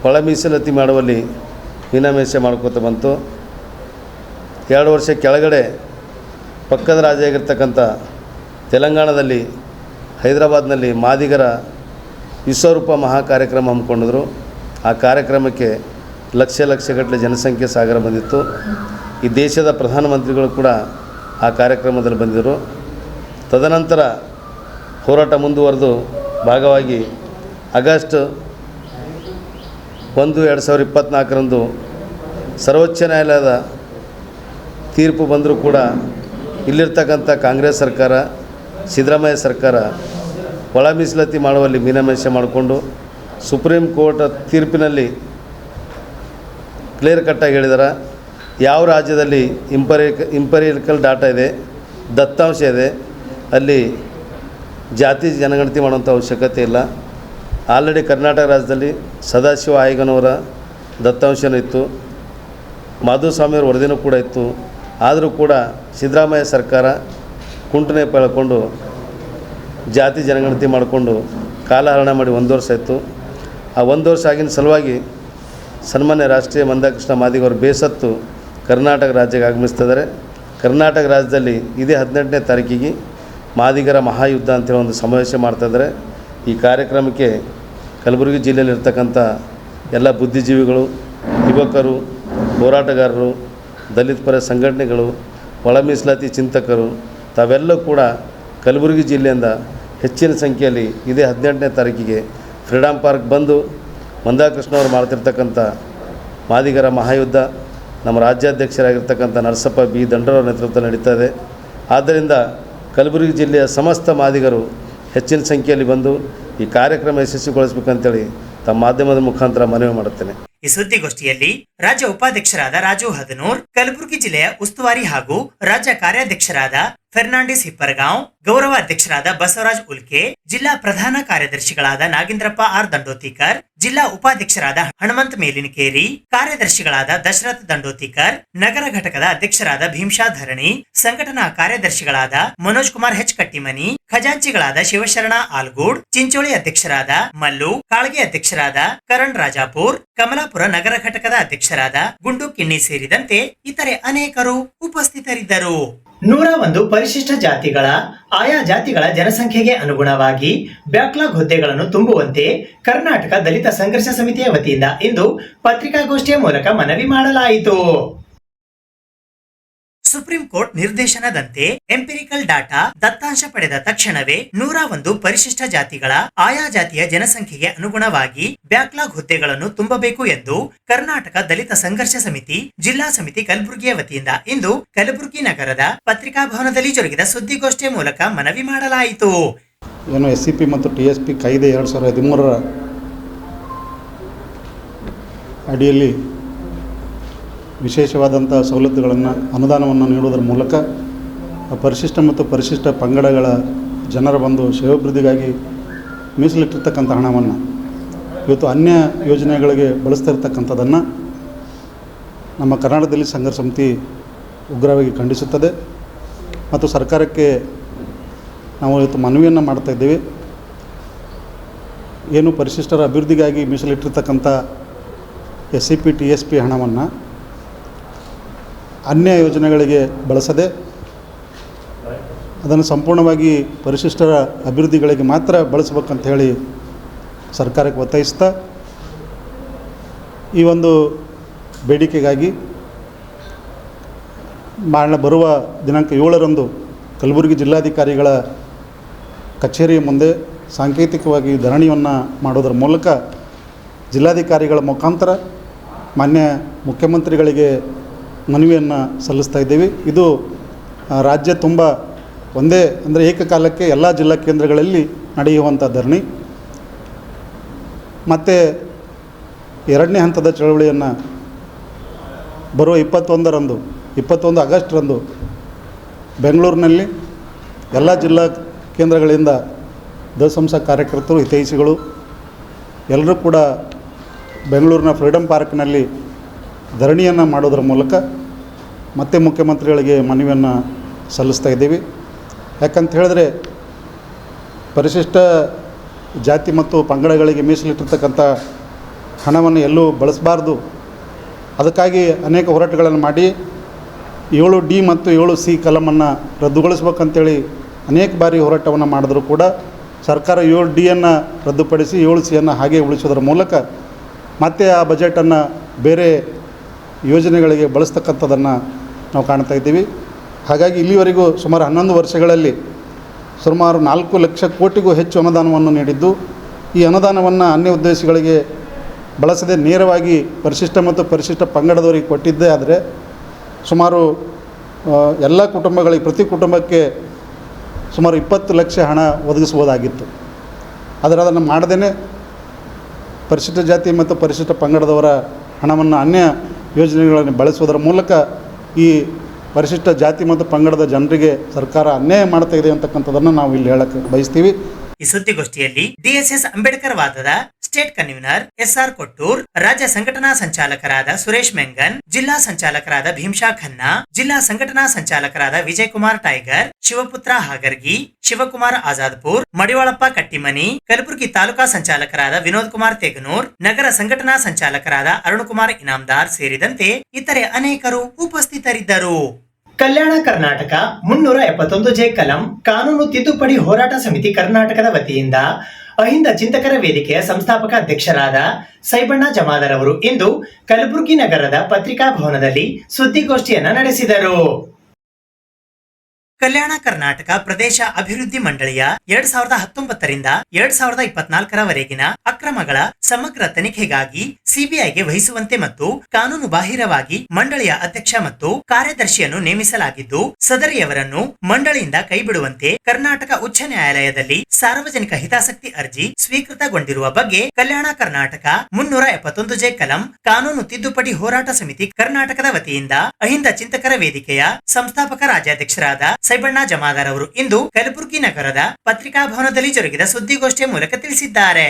ಒಳ ಮೀಸಲಾತಿ ಮಾಡುವಲ್ಲಿ ಮೀನಾಮೇಷ ಮಾಡ್ಕೋತ ಬಂತು. 2 ವರ್ಷ ಕೆಳಗಡೆ ಪಕ್ಕದ ರಾಜ್ಯ ಆಗಿರ್ತಕ್ಕಂಥ ತೆಲಂಗಾಣದಲ್ಲಿ ಹೈದರಾಬಾದ್ನಲ್ಲಿ ಮಾದಿಗರ ವಿಶ್ವರೂಪ ಮಹಾ ಕಾರ್ಯಕ್ರಮ ಹಮ್ಮಿಕೊಂಡಿದ್ರು. ಆ ಕಾರ್ಯಕ್ರಮಕ್ಕೆ ಲಕ್ಷಗಟ್ಟಲೆ ಜನಸಂಖ್ಯೆ ಸಾಗರ ಬಂದಿತ್ತು. ಈ ದೇಶದ ಪ್ರಧಾನಮಂತ್ರಿಗಳು ಕೂಡ ಆ ಕಾರ್ಯಕ್ರಮದಲ್ಲಿ ಬಂದಿದ್ದರು. ತದನಂತರ ಹೋರಾಟ ಮುಂದುವರೆದು ಭಾಗವಾಗಿ ಆಗಸ್ಟ್ 1, 2024ರಂದು ಸರ್ವೋಚ್ಚ ನ್ಯಾಯಾಲಯದ ತೀರ್ಪು ಬಂದರೂ ಕೂಡ ಇಲ್ಲಿರ್ತಕ್ಕಂಥ ಕಾಂಗ್ರೆಸ್ ಸರ್ಕಾರ, ಸಿದ್ದರಾಮಯ್ಯ ಸರ್ಕಾರ ಒಳ ಮೀಸಲಾತಿ ಮಾಡುವಲ್ಲಿ ಮೀನಾಮೇಷ ಮಾಡಿಕೊಂಡು ಸುಪ್ರೀಂ ಕೋರ್ಟ್ ತೀರ್ಪಿನಲ್ಲಿ ಕ್ಲಿಯರ್ ಕಟ್ಟಾಗಿ ಹೇಳಿದ್ದಾರೆ. ಯಾವ ರಾಜ್ಯದಲ್ಲಿ ಇಂಪೀರಿಯಲ್ ಡಾಟಾ ಇದೆ, ದತ್ತಾಂಶ ಇದೆ, ಅಲ್ಲಿ ಜಾತಿ ಜನಗಣತಿ ಮಾಡುವಂಥ ಅವಶ್ಯಕತೆ ಇಲ್ಲ. ಆಲ್ರೆಡಿ ಕರ್ನಾಟಕ ರಾಜ್ಯದಲ್ಲಿ ಸದಾಶಿವ ಆಯೋಗನವರ ದತ್ತಾಂಶನೂ ಇತ್ತು, ಮಾಧುಸ್ವಾಮಿಯವ್ರ ವರದಿನೂ ಕೂಡ ಇತ್ತು. ಆದರೂ ಕೂಡ ಸಿದ್ದರಾಮಯ್ಯ ಸರ್ಕಾರ ಕುಂಟನೆ ಪಳ್ಕೊಂಡು ಜಾತಿ ಜನಗಣತಿ ಮಾಡಿಕೊಂಡು ಕಾಲಹರಣ ಮಾಡಿ 1 ವರ್ಷ ಆಯಿತು. ಆ 1 ವರ್ಷ ಆಗಿನ ಸಲುವಾಗಿ ಸನ್ಮಾನ್ಯ ರಾಷ್ಟ್ರೀಯ ಮಂದಕೃಷ್ಣ ಮಾದಿಗ ಅವರು ಬೇಸತ್ತು ಕರ್ನಾಟಕ ರಾಜ್ಯಕ್ಕೆ ಆಗಮಿಸ್ತಿದ್ದಾರೆ. ಕರ್ನಾಟಕ ರಾಜ್ಯದಲ್ಲಿ ಇದೇ 18ನೇ ತಾರೀಕಿಗೆ ಮಾದಿಗರ ಮಹಾಯುದ್ಧ ಅಂತೇಳಿ ಒಂದು ಸಮಾವೇಶ ಮಾಡ್ತಾಯಿದ್ದಾರೆ. ಈ ಕಾರ್ಯಕ್ರಮಕ್ಕೆ ಕಲಬುರಗಿ ಜಿಲ್ಲೆಯಲ್ಲಿರ್ತಕ್ಕಂಥ ಎಲ್ಲ ಬುದ್ಧಿಜೀವಿಗಳು, ಯುವಕರು, ಹೋರಾಟಗಾರರು, ದಲಿತ ಪರ ಸಂಘಟನೆಗಳು, ಒಳ ಮೀಸಲಾತಿ ಚಿಂತಕರು ತಾವೆಲ್ಲ ಕೂಡ ಕಲಬುರಗಿ ಜಿಲ್ಲೆಯಿಂದ ಹೆಚ್ಚಿನ ಸಂಖ್ಯೆಯಲ್ಲಿ ಇದೇ 18ನೇ ತಾರೀಕಿಗೆ ಫ್ರೀಡಮ್ ಪಾರ್ಕ್ ಬಂದು ಮಂದಾಕೃಷ್ಣ ಅವರು ಮಾಡ್ತಿರ್ತಕ್ಕಂಥ ಮಾದಿಗರ ಮಹಾಯುದ್ಧ ನಮ್ಮ ರಾಜ್ಯಾಧ್ಯಕ್ಷರಾಗಿರ್ತಕ್ಕಂಥ ನರಸಪ್ಪ ಬಿ ದಂಡರವರ ನೇತೃತ್ವ ನಡೀತಾ ಇದೆ. ಆದ್ದರಿಂದ ಕಲಬುರಗಿ ಜಿಲ್ಲೆಯ ಸಮಸ್ತ ಮಾದಿಗರು ಹೆಚ್ಚಿನ ಸಂಖ್ಯೆಯಲ್ಲಿ ಬಂದು ಈ ಕಾರ್ಯಕ್ರಮ ಯಶಸ್ವಿಗೊಳಿಸಬೇಕಂತೇಳಿ ತಮ್ಮ ಮಾಧ್ಯಮದ ಮುಖಾಂತರ ಮನವಿ ಮಾಡುತ್ತೇನೆ. ಈ ಸುದ್ದಿಗೋಷ್ಠಿಯಲ್ಲಿ ರಾಜ್ಯ ಉಪಾಧ್ಯಕ್ಷರಾದ ರಾಜು ಹದನೂರ್, ಕಲಬುರಗಿ ಜಿಲ್ಲೆಯ ಉಸ್ತುವಾರಿ ಹಾಗೂ ರಾಜ್ಯ ಕಾರ್ಯಾಧ್ಯಕ್ಷರಾದ ಫೆರ್ನಾಂಡಿಸ್ ಹಿಪ್ಪರಗಾಂವ್, ಗೌರವ ಅಧ್ಯಕ್ಷರಾದ ಬಸವರಾಜ್ ಉಲ್ಕೆ, ಜಿಲ್ಲಾ ಪ್ರಧಾನ ಕಾರ್ಯದರ್ಶಿಗಳಾದ ನಾಗೇಂದ್ರಪ್ಪ ಆರ್ ದಂಡೋತಿಕರ್, ಜಿಲ್ಲಾ ಉಪಾಧ್ಯಕ್ಷರಾದ ಹನುಮಂತ್ ಮೇಲಿನಕೇರಿ, ಕಾರ್ಯದರ್ಶಿಗಳಾದ ದಶರಥ್ ದಂಡೋತಿಕರ್, ನಗರ ಘಟಕದ ಅಧ್ಯಕ್ಷರಾದ ಭೀಮ್ಶಾ ಧರಣಿ, ಸಂಘಟನಾ ಕಾರ್ಯದರ್ಶಿಗಳಾದ ಮನೋಜ್ ಕುಮಾರ್ ಹೆಚ್ ಕಟ್ಟಿಮನಿ, ಖಜಾಂಚಿಗಳಾದ ಶಿವಶರಣ ಆಲ್ಗೂಡ್, ಚಿಂಚೋಳಿ ಅಧ್ಯಕ್ಷರಾದ ಮಲ್ಲು, ಕಾಳಗಿ ಅಧ್ಯಕ್ಷರಾದ ಕರಣ್ ರಾಜಾಪುರ್, ಕಮಲಾಪುರ ನಗರ ಘಟಕದ ಅಧ್ಯಕ್ಷರಾದ ಗುಂಡು ಕಿಣ್ಣಿ ಸೇರಿದಂತೆ ಇತರೆ ಅನೇಕರು ಉಪಸ್ಥಿತರಿದ್ದರು. 101 ಪರಿಶಿಷ್ಟ ಜಾತಿಗಳ ಆಯಾ ಜಾತಿಗಳ ಜನಸಂಖ್ಯೆಗೆ ಅನುಗುಣವಾಗಿ ಬ್ಯಾಕ್ಲಾಗ್ ಹುದ್ದೆಗಳನ್ನು ತುಂಬುವಂತೆ ಕರ್ನಾಟಕ ದಲಿತ ಸಂಘರ್ಷ ಸಮಿತಿಯ ವತಿಯಿಂದ ಇಂದು ಪತ್ರಿಕಾಗೋಷ್ಠಿಯ ಮೂಲಕ ಮನವಿ ಮಾಡಲಾಯಿತು. ಸುಪ್ರೀಂ ಕೋರ್ಟ್ ನಿರ್ದೇಶನದಂತೆ ಎಂಪಿರಿಕಲ್ ಡಾಟಾ ದತ್ತಾಂಶ ಪಡೆದ ತಕ್ಷಣವೇ 101 ಪರಿಶಿಷ್ಟ ಜಾತಿಗಳ ಆಯಾ ಜಾತಿಯ ಜನಸಂಖ್ಯೆಗೆ ಅನುಗುಣವಾಗಿ ಬ್ಯಾಕ್ಲಾಗ್ ಹುದ್ದೆಗಳನ್ನು ತುಂಬಬೇಕು ಎಂದು ಕರ್ನಾಟಕ ದಲಿತ ಸಂಘರ್ಷ ಸಮಿತಿ ಜಿಲ್ಲಾ ಸಮಿತಿ ಕಲಬುರಗಿಯ ವತಿಯಿಂದ ಇಂದು ಕಲಬುರಗಿ ನಗರದ ಪತ್ರಿಕಾ ಭವನದಲ್ಲಿ ಜರುಗಿದ ಸುದ್ದಿಗೋಷ್ಠಿಯ ಮೂಲಕ ಮನವಿ ಮಾಡಲಾಯಿತು. ಏನು SCP ಮತ್ತು TSP ಕಾಯ್ದೆ 2013ರ ಅಡಿಯಲ್ಲಿ ವಿಶೇಷವಾದಂಥ ಸವಲತ್ತುಗಳನ್ನು ಅನುದಾನವನ್ನು ನೀಡುವುದರ ಮೂಲಕ ಪರಿಶಿಷ್ಟ ಮತ್ತು ಪರಿಶಿಷ್ಟ ಪಂಗಡಗಳ ಜನರ ಒಂದು ಶ್ರೇಯೋಭಿವೃದ್ಧಿಗಾಗಿ ಮೀಸಲಿಟ್ಟಿರ್ತಕ್ಕಂಥ ಹಣವನ್ನು ಇವತ್ತು ಅನ್ಯ ಯೋಜನೆಗಳಿಗೆ ಬಳಸ್ತಿರ್ತಕ್ಕಂಥದ್ದನ್ನು ನಮ್ಮ ಕರ್ನಾಟಕ ದಲಿತ ಸಂಘರ್ಷ ಸಮಿತಿ ಉಗ್ರವಾಗಿ ಖಂಡಿಸುತ್ತದೆ ಮತ್ತು ಸರ್ಕಾರಕ್ಕೆ ನಾವು ಇವತ್ತು ಮನವಿಯನ್ನು ಮಾಡ್ತಾಯಿದ್ದೇವೆ. ಏನು ಪರಿಶಿಷ್ಟರ ಅಭಿವೃದ್ಧಿಗಾಗಿ ಮೀಸಲಿಟ್ಟಿರ್ತಕ್ಕಂಥ SCP TSP ಹಣವನ್ನು ಅನ್ಯ ಯೋಜನೆಗಳಿಗೆ ಬಳಸದೆ ಅದನ್ನು ಸಂಪೂರ್ಣವಾಗಿ ಪರಿಶಿಷ್ಟರ ಅಭಿವೃದ್ಧಿಗಳಿಗೆ ಮಾತ್ರ ಬಳಸಬೇಕಂತ ಹೇಳಿ ಸರ್ಕಾರಕ್ಕೆ ಒತ್ತಾಯಿಸ್ತಾ ಈ ಒಂದು ಬೇಡಿಕೆಗಾಗಿ ಬರುವ ದಿನಾಂಕ 7ರಂದು ಕಲಬುರಗಿ ಜಿಲ್ಲಾಧಿಕಾರಿಗಳ ಕಚೇರಿಯ ಮುಂದೆ ಸಾಂಕೇತಿಕವಾಗಿ ಧರಣಿಯನ್ನು ಮಾಡೋದರ ಮೂಲಕ ಜಿಲ್ಲಾಧಿಕಾರಿಗಳ ಮುಖಾಂತರ ಮಾನ್ಯ ಮುಖ್ಯಮಂತ್ರಿಗಳಿಗೆ ಮನವಿಯನ್ನು ಸಲ್ಲಿಸ್ತಾ ಇದ್ದೀವಿ. ಇದು ರಾಜ್ಯ ತುಂಬ ಒಂದೇ ಅಂದರೆ ಏಕಕಾಲಕ್ಕೆ ಎಲ್ಲ ಜಿಲ್ಲಾ ಕೇಂದ್ರಗಳಲ್ಲಿ ನಡೆಯುವಂಥ ಧರಣಿ. ಮತ್ತು 2ನೇ ಹಂತದ ಚಳವಳಿಯನ್ನು ಬರುವ 21 ಆಗಸ್ಟ್ರಂದು ಬೆಂಗಳೂರಿನಲ್ಲಿ ಎಲ್ಲ ಜಿಲ್ಲಾ ಕೇಂದ್ರಗಳಿಂದ ದಸಂಸ ಕಾರ್ಯಕರ್ತರು, ಹಿತೈಷಿಗಳು ಎಲ್ಲರೂ ಕೂಡ ಬೆಂಗಳೂರಿನ ಫ್ರೀಡಮ್ ಪಾರ್ಕ್ನಲ್ಲಿ ಧರಣಿಯನ್ನು ಮಾಡೋದ್ರ ಮೂಲಕ ಮತ್ತೆ ಮುಖ್ಯಮಂತ್ರಿಗಳಿಗೆ ಮನವಿಯನ್ನು ಸಲ್ಲಿಸ್ತಾ ಇದ್ದೀವಿ. ಯಾಕಂತ ಹೇಳಿದ್ರೆ ಪರಿಶಿಷ್ಟ ಜಾತಿ ಮತ್ತು ಪಂಗಡಗಳಿಗೆ ಮೀಸಲಿಟ್ಟಿರ್ತಕ್ಕಂಥ ಹಣವನ್ನು ಎಲ್ಲೂ ಬಳಸಬಾರ್ದು. ಅದಕ್ಕಾಗಿ ಅನೇಕ ಹೋರಾಟಗಳನ್ನು ಮಾಡಿ 7D ಮತ್ತು 7C ಕಲಮನ್ನು ರದ್ದುಗೊಳಿಸ್ಬೇಕಂತೇಳಿ ಅನೇಕ ಬಾರಿ ಹೋರಾಟವನ್ನು ಮಾಡಿದ್ರು ಕೂಡ ಸರ್ಕಾರ 7Dಯನ್ನು ರದ್ದುಪಡಿಸಿ 7Cಯನ್ನು ಹಾಗೆ ಉಳಿಸೋದ್ರ ಮೂಲಕ ಮತ್ತೆ ಆ ಬಜೆಟನ್ನು ಬೇರೆ ಯೋಜನೆಗಳಿಗೆ ಬಳಸ್ತಕ್ಕಂಥದ್ದನ್ನು ನಾವು ಕಾಣ್ತಾ ಇದ್ದೀವಿ. ಹಾಗಾಗಿ ಇಲ್ಲಿವರೆಗೂ ಸುಮಾರು 11 ವರ್ಷಗಳಲ್ಲಿ ಸುಮಾರು 4 ಲಕ್ಷ ಕೋಟಿಗೂ ಹೆಚ್ಚು ಅನುದಾನವನ್ನು ನೀಡಿದ್ದು, ಈ ಅನುದಾನವನ್ನು ಅನ್ಯ ಉದ್ದೇಶಗಳಿಗೆ ಬಳಸದೆ ನೇರವಾಗಿ ಪರಿಶಿಷ್ಟ ಮತ್ತು ಪರಿಶಿಷ್ಟ ಪಂಗಡದವರಿಗೆ ಕೊಟ್ಟಿದ್ದೇ ಆದರೆ ಸುಮಾರು ಎಲ್ಲ ಕುಟುಂಬಗಳಿಗೆ ಪ್ರತಿ ಕುಟುಂಬಕ್ಕೆ ಸುಮಾರು 20 ಲಕ್ಷ ಹಣ ಒದಗಿಸ್ಬೋದಾಗಿತ್ತು. ಆದರೆ ಅದನ್ನು ಮಾಡದೇ ಪರಿಶಿಷ್ಟ ಜಾತಿ ಮತ್ತು ಪರಿಶಿಷ್ಟ ಪಂಗಡದವರ ಹಣವನ್ನು ಅನ್ಯ ಯೋಜನೆಗಳನ್ನು ಬಳಸುವುದರ ಮೂಲಕ ಈ ಪರಿಶಿಷ್ಟ ಜಾತಿ ಮತ್ತು ಪಂಗಡದ ಜನರಿಗೆ ಸರ್ಕಾರ ಅನ್ಯಾಯ ಮಾಡ್ತಾ ಇದೆ ಅಂತಕ್ಕಂಥದ್ದನ್ನು ನಾವು ಇಲ್ಲಿ ಹೇಳಕ್ಕೆ ಬಯಸ್ತೀವಿ. ಈ ಸುದ್ದಿಗೋಷ್ಠಿಯಲ್ಲಿ DSS ಅಂಬೇಡ್ಕರ್ ವಾದದ ಸ್ಟೇಟ್ ಕನ್ವೀನರ್ SR ಕೊಟ್ಟೂರ್, ರಾಜ್ಯ ಸಂಘಟನಾ ಸಂಚಾಲಕರಾದ ಸುರೇಶ್ ಮೆಂಗನ್, ಜಿಲ್ಲಾ ಸಂಚಾಲಕರಾದ ಭೀಮ್ಶಾ ಖನ್ನಾ, ಜಿಲ್ಲಾ ಸಂಘಟನಾ ಸಂಚಾಲಕರಾದ ವಿಜಯ್ ಕುಮಾರ್ ಟೈಗರ್, ಶಿವಪುತ್ರ ಹಾಗರ್ಗಿ, ಶಿವಕುಮಾರ್ ಆಜಾದ್ಪುರ್, ಮಡಿವಾಳಪ್ಪ ಕಟ್ಟಿಮನಿ, ಕಲಬುರಗಿ ತಾಲೂಕಾ ಸಂಚಾಲಕರಾದ ವಿನೋದ್ ಕುಮಾರ್ ತೆಗನೂರ್, ನಗರ ಸಂಘಟನಾ ಸಂಚಾಲಕರಾದ ಅರುಣಕುಮಾರ್ ಇನಾಮದಾರ್ ಸೇರಿದಂತೆ ಇತರೆ ಅನೇಕರು ಉಪಸ್ಥಿತರಿದ್ದರು. ಕಲ್ಯಾಣ ಕರ್ನಾಟಕ 371J ಕಲಂ ಕಾನೂನು ತಿದ್ದುಪಡಿ ಹೋರಾಟ ಸಮಿತಿ ಕರ್ನಾಟಕದ ವತಿಯಿಂದ ಅಹಿಂದ ಚಿಂತಕರ ವೇದಿಕೆಯ ಸಂಸ್ಥಾಪಕ ಅಧ್ಯಕ್ಷರಾದ ಸೈಬಣ್ಣ ಜಮಾದಾರ್ ಅವರು ಇಂದು ಕಲಬುರಗಿ ನಗರದ ಪತ್ರಿಕಾ ಭವನದಲ್ಲಿ ಸುದ್ದಿಗೋಷ್ಠಿಯನ್ನ ನಡೆಸಿದರು. ಕಲ್ಯಾಣ ಕರ್ನಾಟಕ ಪ್ರದೇಶ ಅಭಿವೃದ್ಧಿ ಮಂಡಳಿಯ 2019ರಿಂದ 2024ರವರೆಗಿನ ಅಕ್ರಮಗಳ ಸಮಗ್ರ ತನಿಖೆಗಾಗಿ ಸಿಬಿಐಗೆ ವಹಿಸುವಂತೆ ಮತ್ತು ಕಾನೂನು ಬಾಹಿರವಾಗಿ ಮಂಡಳಿಯ ಅಧ್ಯಕ್ಷ ಮತ್ತು ಕಾರ್ಯದರ್ಶಿಯನ್ನು ನೇಮಿಸಲಾಗಿದ್ದು, ಸದರಿಯವರನ್ನು ಮಂಡಳಿಯಿಂದ ಕೈಬಿಡುವಂತೆ ಕರ್ನಾಟಕ ಉಚ್ಚ ನ್ಯಾಯಾಲಯದಲ್ಲಿ ಸಾರ್ವಜನಿಕ ಹಿತಾಸಕ್ತಿ ಅರ್ಜಿ ಸ್ವೀಕೃತಗೊಂಡಿರುವ ಬಗ್ಗೆ ಕಲ್ಯಾಣ ಕರ್ನಾಟಕ 371 ಕಲಂ ಕಾನೂನು ತಿದ್ದುಪಡಿ ಹೋರಾಟ ಸಮಿತಿ ಕರ್ನಾಟಕದ ವತಿಯಿಂದ ಅಹಿಂದ ಚಿಂತಕರ ವೇದಿಕೆಯ ಸಂಸ್ಥಾಪಕ ರಾಜ್ಯಾಧ್ಯಕ್ಷರಾದ ಸೈಬಣ್ಣ ಜಮಾದಾರ್ ಅವರು ಇಂದು ಕಲಬುರಗಿ ನಗರದ ಪತ್ರಿಕಾ ಭವನದಲ್ಲಿ ಜರುಗಿದ ಸುದ್ದಿಗೋಷ್ಠಿಯ ಮೂಲಕ ತಿಳಿಸಿದ್ದಾರೆ.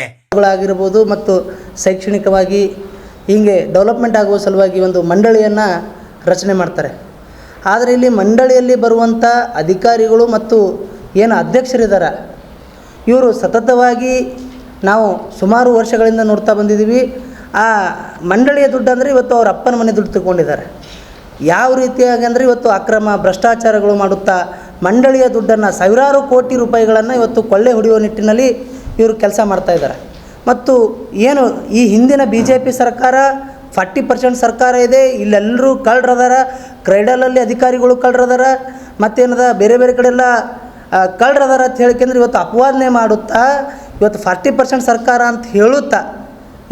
ಆಗಿರಬಹುದು ಮತ್ತು ಶೈಕ್ಷಣಿಕವಾಗಿ ಹೀಗೆ ಡೆವಲಪ್ಮೆಂಟ್ ಆಗುವ ಸಲುವಾಗಿ ಒಂದು ಮಂಡಳಿಯನ್ನು ರಚನೆ ಮಾಡ್ತಾರೆ. ಆದರೆ ಇಲ್ಲಿ ಮಂಡಳಿಯಲ್ಲಿ ಬರುವಂಥ ಅಧಿಕಾರಿಗಳು ಮತ್ತು ಏನು ಅಧ್ಯಕ್ಷರಿದ್ದಾರೆ ಇವರು ಸತತವಾಗಿ ನಾವು ಸುಮಾರು ವರ್ಷಗಳಿಂದ ನೋಡ್ತಾ ಬಂದಿದ್ದೀವಿ. ಆ ಮಂಡಳಿಯ ದುಡ್ಡು ಅಂದರೆ ಇವತ್ತು ಅವ್ರ ಅಪ್ಪನ ಮನೆ ದುಡ್ಡು ತಗೊಂಡಿದ್ದಾರೆ. ಯಾವ ರೀತಿಯಾಗಿ ಅಂದರೆ ಇವತ್ತು ಅಕ್ರಮ ಭ್ರಷ್ಟಾಚಾರಗಳು ಮಾಡುತ್ತಾ ಮಂಡಳಿಯ ದುಡ್ಡನ್ನು ಸಾವಿರಾರು ಕೋಟಿ ರೂಪಾಯಿಗಳನ್ನು ಇವತ್ತು ಕೊಳ್ಳೆ ಹೊಡೆಯುವ ನಿಟ್ಟಿನಲ್ಲಿ ಇವರು ಕೆಲಸ ಮಾಡ್ತಾಯಿದ್ದಾರೆ. ಮತ್ತು ಏನು ಈ ಹಿಂದಿನ BJP ಸರ್ಕಾರ 40% ಸರ್ಕಾರ ಇದೆ, ಇಲ್ಲೆಲ್ಲರೂ ಕಳ್ಳರದಾರ, ಕ್ರೈಡಲಲ್ಲಿ ಅಧಿಕಾರಿಗಳು ಕಳ್ಳರದಾರ, ಮತ್ತೇನದ ಬೇರೆ ಬೇರೆ ಕಡೆಯೆಲ್ಲ ಕಳ್ಳರದಾರ ಅಂತ ಹೇಳಿಕೆಂದ್ರೆ ಇವತ್ತು ಅಪವಾದನೆ ಮಾಡುತ್ತಾ ಇವತ್ತು 40% ಸರ್ಕಾರ ಅಂತ ಹೇಳುತ್ತಾ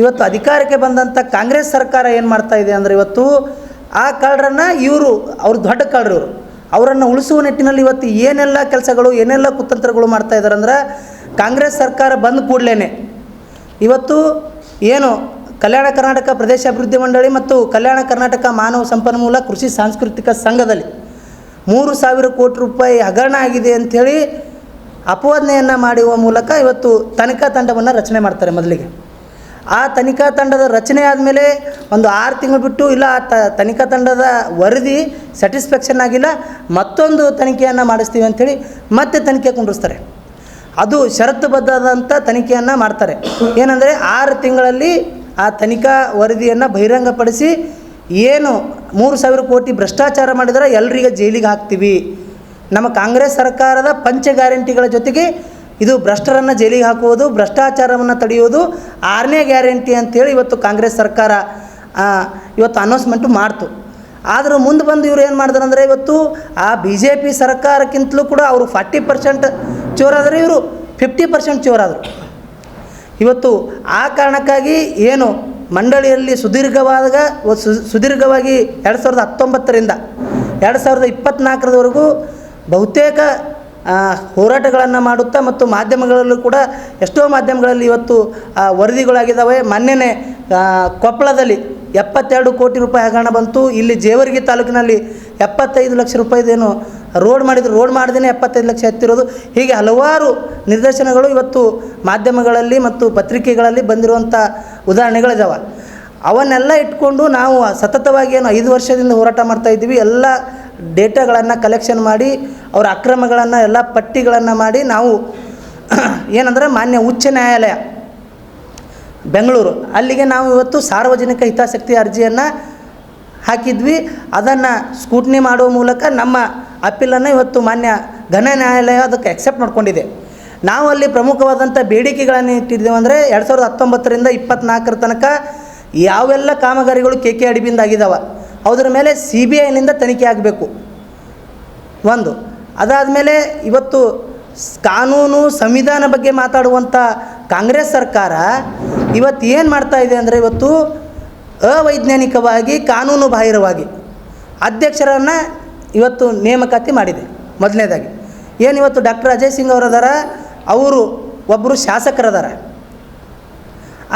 ಇವತ್ತು ಅಧಿಕಾರಕ್ಕೆ ಬಂದಂಥ ಕಾಂಗ್ರೆಸ್ ಸರ್ಕಾರ ಏನು ಮಾಡ್ತಾ ಇದೆ ಅಂದರೆ ಇವತ್ತು ಆ ಕಳ್ಳರನ್ನು ಅವ್ರು ದೊಡ್ಡ ಕಳ್ಳರು, ಅವರನ್ನು ಉಳಿಸುವ ನಿಟ್ಟಿನಲ್ಲಿ ಇವತ್ತು ಏನೆಲ್ಲ ಕೆಲಸಗಳು ಏನೆಲ್ಲ ಕುತಂತ್ರಗಳು ಮಾಡ್ತಾ ಇದ್ದಾರೆ ಅಂದ್ರೆ ಕಾಂಗ್ರೆಸ್ ಸರ್ಕಾರ ಬಂದ ಕೂಡಲೇ ಇವತ್ತು ಏನು ಕಲ್ಯಾಣ ಕರ್ನಾಟಕ ಪ್ರದೇಶ ಅಭಿವೃದ್ಧಿ ಮಂಡಳಿ ಮತ್ತು ಕಲ್ಯಾಣ ಕರ್ನಾಟಕ ಮಾನವ ಸಂಪನ್ಮೂಲ ಕೃಷಿ ಸಾಂಸ್ಕೃತಿಕ ಸಂಘದಲ್ಲಿ 3,000 ಕೋಟಿ ರೂಪಾಯಿ ಹಗರಣ ಆಗಿದೆ ಅಂಥೇಳಿ ಅಪವಾದನೆಯನ್ನು ಮಾಡುವ ಮೂಲಕ ಇವತ್ತು ತನಿಖಾ ತಂಡವನ್ನು ರಚನೆ ಮಾಡ್ತಾರೆ. ಮೊದಲಿಗೆ ಆ ತನಿಖಾ ತಂಡದ ರಚನೆ ಆದಮೇಲೆ ಒಂದು 6 ತಿಂಗಳು ಬಿಟ್ಟು ಇಲ್ಲ ತನಿಖಾ ತಂಡದ ವರದಿ ಸ್ಯಾಟಿಸ್ಫ್ಯಾಕ್ಷನ್ ಆಗಿಲ್ಲ, ಮತ್ತೊಂದು ತನಿಖೆಯನ್ನು ಮಾಡಿಸ್ತೀವಿ ಅಂಥೇಳಿ ಮತ್ತೆ ತನಿಖೆ ಕುಂಡಿಸ್ತಾರೆ. ಅದು ಷರತ್ತುಬದ್ಧವಾದಂಥ ತನಿಖೆಯನ್ನು ಮಾಡ್ತಾರೆ. ಏನಂದರೆ 6 ತಿಂಗಳಲ್ಲಿ ಆ ತನಿಖಾ ವರದಿಯನ್ನು ಬಹಿರಂಗಪಡಿಸಿ ಏನು 3,000 ಕೋಟಿ ಭ್ರಷ್ಟಾಚಾರ ಮಾಡಿದರೆ ಎಲ್ಲರಿಗೆ ಜೈಲಿಗೆ ಹಾಕ್ತೀವಿ, ನಮ್ಮ ಕಾಂಗ್ರೆಸ್ ಸರ್ಕಾರದ ಪಂಚ ಗ್ಯಾರಂಟಿಗಳ ಜೊತೆಗೆ ಇದು ಭ್ರಷ್ಟರನ್ನು ಜೈಲಿಗೆ ಹಾಕುವುದು, ಭ್ರಷ್ಟಾಚಾರವನ್ನು ತಡೆಯುವುದು 6ನೇ ಗ್ಯಾರಂಟಿ ಅಂಥೇಳಿ ಇವತ್ತು ಕಾಂಗ್ರೆಸ್ ಸರ್ಕಾರ ಇವತ್ತು ಅನೌನ್ಸ್ಮೆಂಟು ಮಾಡ್ತು. ಆದರೂ ಮುಂದೆ ಬಂದು ಇವರು ಏನು ಮಾಡಿದ್ರು ಅಂದರೆ ಇವತ್ತು ಆ BJP ಸರ್ಕಾರಕ್ಕಿಂತಲೂ ಕೂಡ ಅವರು 40% ಚೋರಾದರೆ ಇವರು 50% ಚೋರಾದರು. ಇವತ್ತು ಆ ಕಾರಣಕ್ಕಾಗಿ ಏನು ಮಂಡಳಿಯಲ್ಲಿ ಸುದೀರ್ಘವಾಗಿ 2019ರಿಂದ 2024ರವರೆಗೂ ಬಹುತೇಕ ಹೋರಾಟಗಳನ್ನು ಮಾಡುತ್ತಾ ಮತ್ತು ಮಾಧ್ಯಮಗಳಲ್ಲೂ ಕೂಡ ಎಷ್ಟೋ ಮಾಧ್ಯಮಗಳಲ್ಲಿ ಇವತ್ತು ವರದಿಗಳಾಗಿದ್ದಾವೆ. ಮೊನ್ನೆನೇ ಕೊಪ್ಪಳದಲ್ಲಿ 72 ಕೋಟಿ ರೂಪಾಯಿ ಹಗರಣ ಬಂತು. ಇಲ್ಲಿ ಜೇವರ್ಗಿ ತಾಲೂಕಿನಲ್ಲಿ 75 ಲಕ್ಷ ರೂಪಾಯಿದೇನು ರೋಡ್ ಮಾಡಿದ್ರು, ರೋಡ್ ಮಾಡ್ದೇ 75 ಲಕ್ಷ ಎತ್ತಿರೋದು. ಹೀಗೆ ಹಲವಾರು ನಿದರ್ಶನಗಳು ಇವತ್ತು ಮಾಧ್ಯಮಗಳಲ್ಲಿ ಮತ್ತು ಪತ್ರಿಕೆಗಳಲ್ಲಿ ಬಂದಿರುವಂಥ ಉದಾಹರಣೆಗಳಿದ್ದಾವೆ. ಅವನ್ನೆಲ್ಲ ಇಟ್ಕೊಂಡು ನಾವು ಸತತವಾಗಿ ಏನು 5 ವರ್ಷದಿಂದ ಹೋರಾಟ ಮಾಡ್ತಾಯಿದ್ದೀವಿ. ಎಲ್ಲ ಡೇಟಾಗಳನ್ನು ಕಲೆಕ್ಷನ್ ಮಾಡಿ ಅವರ ಅಕ್ರಮಗಳನ್ನು ಎಲ್ಲ ಪಟ್ಟಿಗಳನ್ನು ಮಾಡಿ ನಾವು ಏನಂದರೆ ಮಾನ್ಯ ಉಚ್ಚ ನ್ಯಾಯಾಲಯ ಬೆಂಗಳೂರು ಅಲ್ಲಿಗೆ ನಾವು ಇವತ್ತು ಸಾರ್ವಜನಿಕ ಹಿತಾಸಕ್ತಿ ಅರ್ಜಿಯನ್ನು ಹಾಕಿದ್ವಿ. ಅದನ್ನು ಸ್ಕೂಟ್ನಿ ಮಾಡುವ ಮೂಲಕ ನಮ್ಮ ಅಪೀಲನ್ನು ಇವತ್ತು ಮಾನ್ಯ ಘನ ನ್ಯಾಯಾಲಯ ಅದಕ್ಕೆ ಎಕ್ಸೆಪ್ಟ್ ಮಾಡ್ಕೊಂಡಿದೆ. ನಾವು ಅಲ್ಲಿ ಪ್ರಮುಖವಾದಂಥ ಬೇಡಿಕೆಗಳನ್ನು ಇಟ್ಟಿದ್ದೇವೆ ಅಂದರೆ 2019ರಿಂದ 2024 ತನಕ ಯಾವೆಲ್ಲ ಕಾಮಗಾರಿಗಳು KKRDBಯಿಂದ ಆಗಿದ್ದಾವೆ ಅದರ ಮೇಲೆ CBIನಿಂದ ತನಿಖೆ ಆಗಬೇಕು ಒಂದು. ಅದಾದಮೇಲೆ ಇವತ್ತು ಕಾನೂನು ಸಂವಿಧಾನ ಬಗ್ಗೆ ಮಾತಾಡುವಂಥ ಕಾಂಗ್ರೆಸ್ ಸರ್ಕಾರ ಇವತ್ತು ಏನು ಮಾಡ್ತಾ ಇದೆ ಅಂದರೆ ಇವತ್ತು ಅವೈಜ್ಞಾನಿಕವಾಗಿ ಕಾನೂನು ಬಾಹಿರವಾಗಿ ಅಧ್ಯಕ್ಷರನ್ನು ಇವತ್ತು ನೇಮಕಾತಿ ಮಾಡಿದೆ. ಮೊದಲನೇದಾಗಿ ಏನು ಇವತ್ತು ಡಾಕ್ಟರ್ ಅಜಯ್ ಸಿಂಗ್ ಅವರದಾರ, ಅವರು ಒಬ್ಬರು ಶಾಸಕರದಾರ.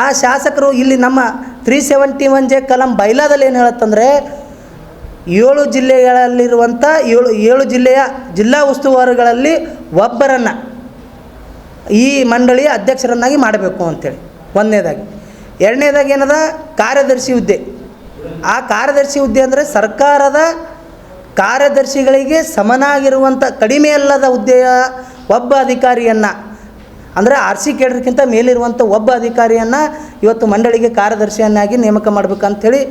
ಆ ಶಾಸಕರು ಇಲ್ಲಿ ನಮ್ಮ 371J ಕಲಂ ಬೈಲಾದಲ್ಲಿ ಏನು ಹೇಳುತ್ತಂದರೆ 7 ಜಿಲ್ಲೆಗಳಲ್ಲಿರುವಂಥ 7 ಜಿಲ್ಲೆಯ ಜಿಲ್ಲಾ ಉಸ್ತುವಾರಿಗಳಲ್ಲಿ ಒಬ್ಬರನ್ನು ಈ ಮಂಡಳಿಯ ಅಧ್ಯಕ್ಷರನ್ನಾಗಿ ಮಾಡಬೇಕು ಅಂಥೇಳಿ ಒಂದನೇದಾಗಿ. ಎರಡನೇದಾಗಿ ಏನದ ಕಾರ್ಯದರ್ಶಿ ಹುದ್ದೆ. ಆ ಕಾರ್ಯದರ್ಶಿ ಹುದ್ದೆ ಅಂದರೆ ಸರ್ಕಾರದ ಕಾರ್ಯದರ್ಶಿಗಳಿಗೆ ಸಮನಾಗಿರುವಂಥ ಕಡಿಮೆ ಅಲ್ಲದ ಹುದ್ದೆಯ ಒಬ್ಬ ಅಧಿಕಾರಿಯನ್ನು ಅಂದರೆ RC ಕೇಡರ್ಗಿಂತ ಮೇಲಿರುವಂಥ ಒಬ್ಬ ಅಧಿಕಾರಿಯನ್ನು ಇವತ್ತು ಮಂಡಳಿಗೆ ಕಾರ್ಯದರ್ಶಿಯನ್ನಾಗಿ ನೇಮಕ ಮಾಡಬೇಕಂಥೇಳಿ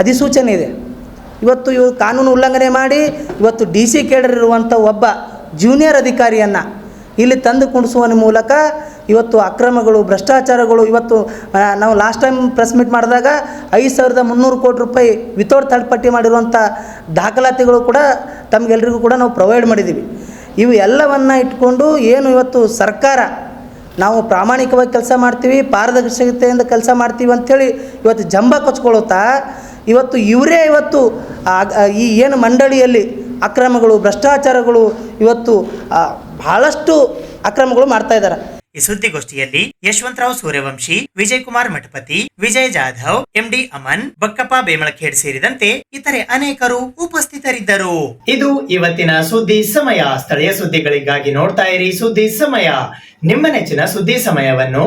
ಅಧಿಸೂಚನೆ ಇದೆ. ಇವತ್ತು ಇವರು ಕಾನೂನು ಉಲ್ಲಂಘನೆ ಮಾಡಿ ಇವತ್ತು DC ಕೇಡರ್ ಇರುವಂಥ ಒಬ್ಬ ಜೂನಿಯರ್ ಅಧಿಕಾರಿಯನ್ನು ಇಲ್ಲಿ ತಂದು ಕುಣಿಸುವ ಮೂಲಕ ಇವತ್ತು ಅಕ್ರಮಗಳು, ಭ್ರಷ್ಟಾಚಾರಗಳು, ಇವತ್ತು ನಾವು ಲಾಸ್ಟ್ ಟೈಮ್ ಪ್ರೆಸ್ ಮೀಟ್ ಮಾಡಿದಾಗ 5,300 ಕೋಟಿ ರೂಪಾಯಿ ವಿತೌಟ್ ಥರ್ಡ್ ಪಾರ್ಟಿ ಮಾಡಿರುವಂಥ ದಾಖಲಾತಿಗಳು ಕೂಡ ತಮಗೆಲ್ಲರಿಗೂ ಕೂಡ ನಾವು ಪ್ರೊವೈಡ್ ಮಾಡಿದ್ದೀವಿ. ಇವು ಎಲ್ಲವನ್ನು ಇಟ್ಕೊಂಡು ಏನು ಇವತ್ತು ಸರ್ಕಾರ ನಾವು ಪ್ರಾಮಾಣಿಕವಾಗಿ ಕೆಲಸ ಮಾಡ್ತೀವಿ, ಪಾರದರ್ಶಕತೆಯಿಂದ ಕೆಲಸ ಮಾಡ್ತೀವಿ ಅಂಥೇಳಿ ಇವತ್ತು ಜಂಬ ಕೊಚ್ಕೊಳ್ಳುತ್ತಾ ಇವತ್ತು ಇವರೇ ಇವತ್ತು ಈ ಏನು ಮಂಡಳಿಯಲ್ಲಿ ಅಕ್ರಮಗಳು, ಭ್ರಷ್ಟಾಚಾರಗಳು ಇವತ್ತು ಬಹಳಷ್ಟು ಅಕ್ರಮಗಳು ಮಾಡ್ತಾ ಇದ್ದಾರೆ. ಈ ಸುದ್ದಿಗೋಷ್ಠಿಯಲ್ಲಿ ಯಶವಂತರಾವ್ ಸೂರ್ಯವಂಶಿ, ವಿಜಯ್ ಕುಮಾರ್ ಮಠಪತಿ, ವಿಜಯ್ ಜಾಧವ್, ಎಂಡಿ ಅಮನ್, ಬಕ್ಕಪ್ಪ ಬೇಮಳಖೇಡ್ ಸೇರಿದಂತೆ ಇತರೆ ಅನೇಕರು ಉಪಸ್ಥಿತರಿದ್ದರು. ಇದು ಇವತ್ತಿನ ಸುದ್ದಿ ಸಮಯ. ಸ್ಥಳೀಯ ಸುದ್ದಿಗಳಿಗಾಗಿ ನೋಡ್ತಾ ಇರಿ ಸುದ್ದಿ ಸಮಯ. ನಿಮ್ಮ ನೆಚ್ಚಿನ ಸುದ್ದಿ ಸಮಯವನ್ನು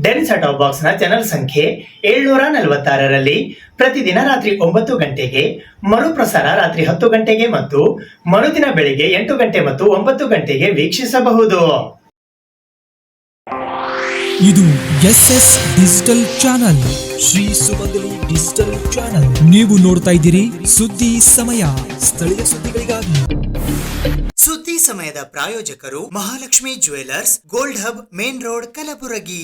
ಡೆನ್ ಸೆಟ್ ಆಫ್ ಬಾಕ್ಸ್ ನ ಚಾನೆಲ್ ಸಂಖ್ಯೆ 746ರಲ್ಲಿ ಪ್ರತಿದಿನ ರಾತ್ರಿ 9 ಗಂಟೆಗೆ, ಮರುಪ್ರಸಾರ ರಾತ್ರಿ 10 ಗಂಟೆಗೆ ಮತ್ತು ಮರುದಿನ ಬೆಳಿಗ್ಗೆ 8 ಗಂಟೆ ಮತ್ತು 9 ಗಂಟೆಗೆ ವೀಕ್ಷಿಸಬಹುದು. ಇದು SS ಡಿಜಿಟಲ್ ಚಾನಲ್, ಶ್ರೀ ಸುಮಂಗಲಿ ಡಿಜಿಟಲ್ ಚಾನಲ್. ನೀವು ನೋಡ್ತಾ ಇದ್ದೀರಿ ಸುದ್ದಿ ಸಮಯ, ಸ್ಥಳೀಯ ಸುದ್ದಿಗಳಿಗಾಗಿ. ಸುದ್ದಿ ಸಮಯದ ಪ್ರಾಯೋಜಕರು Mahalakshmi jewellers, gold hub, main road, Kalaburagi.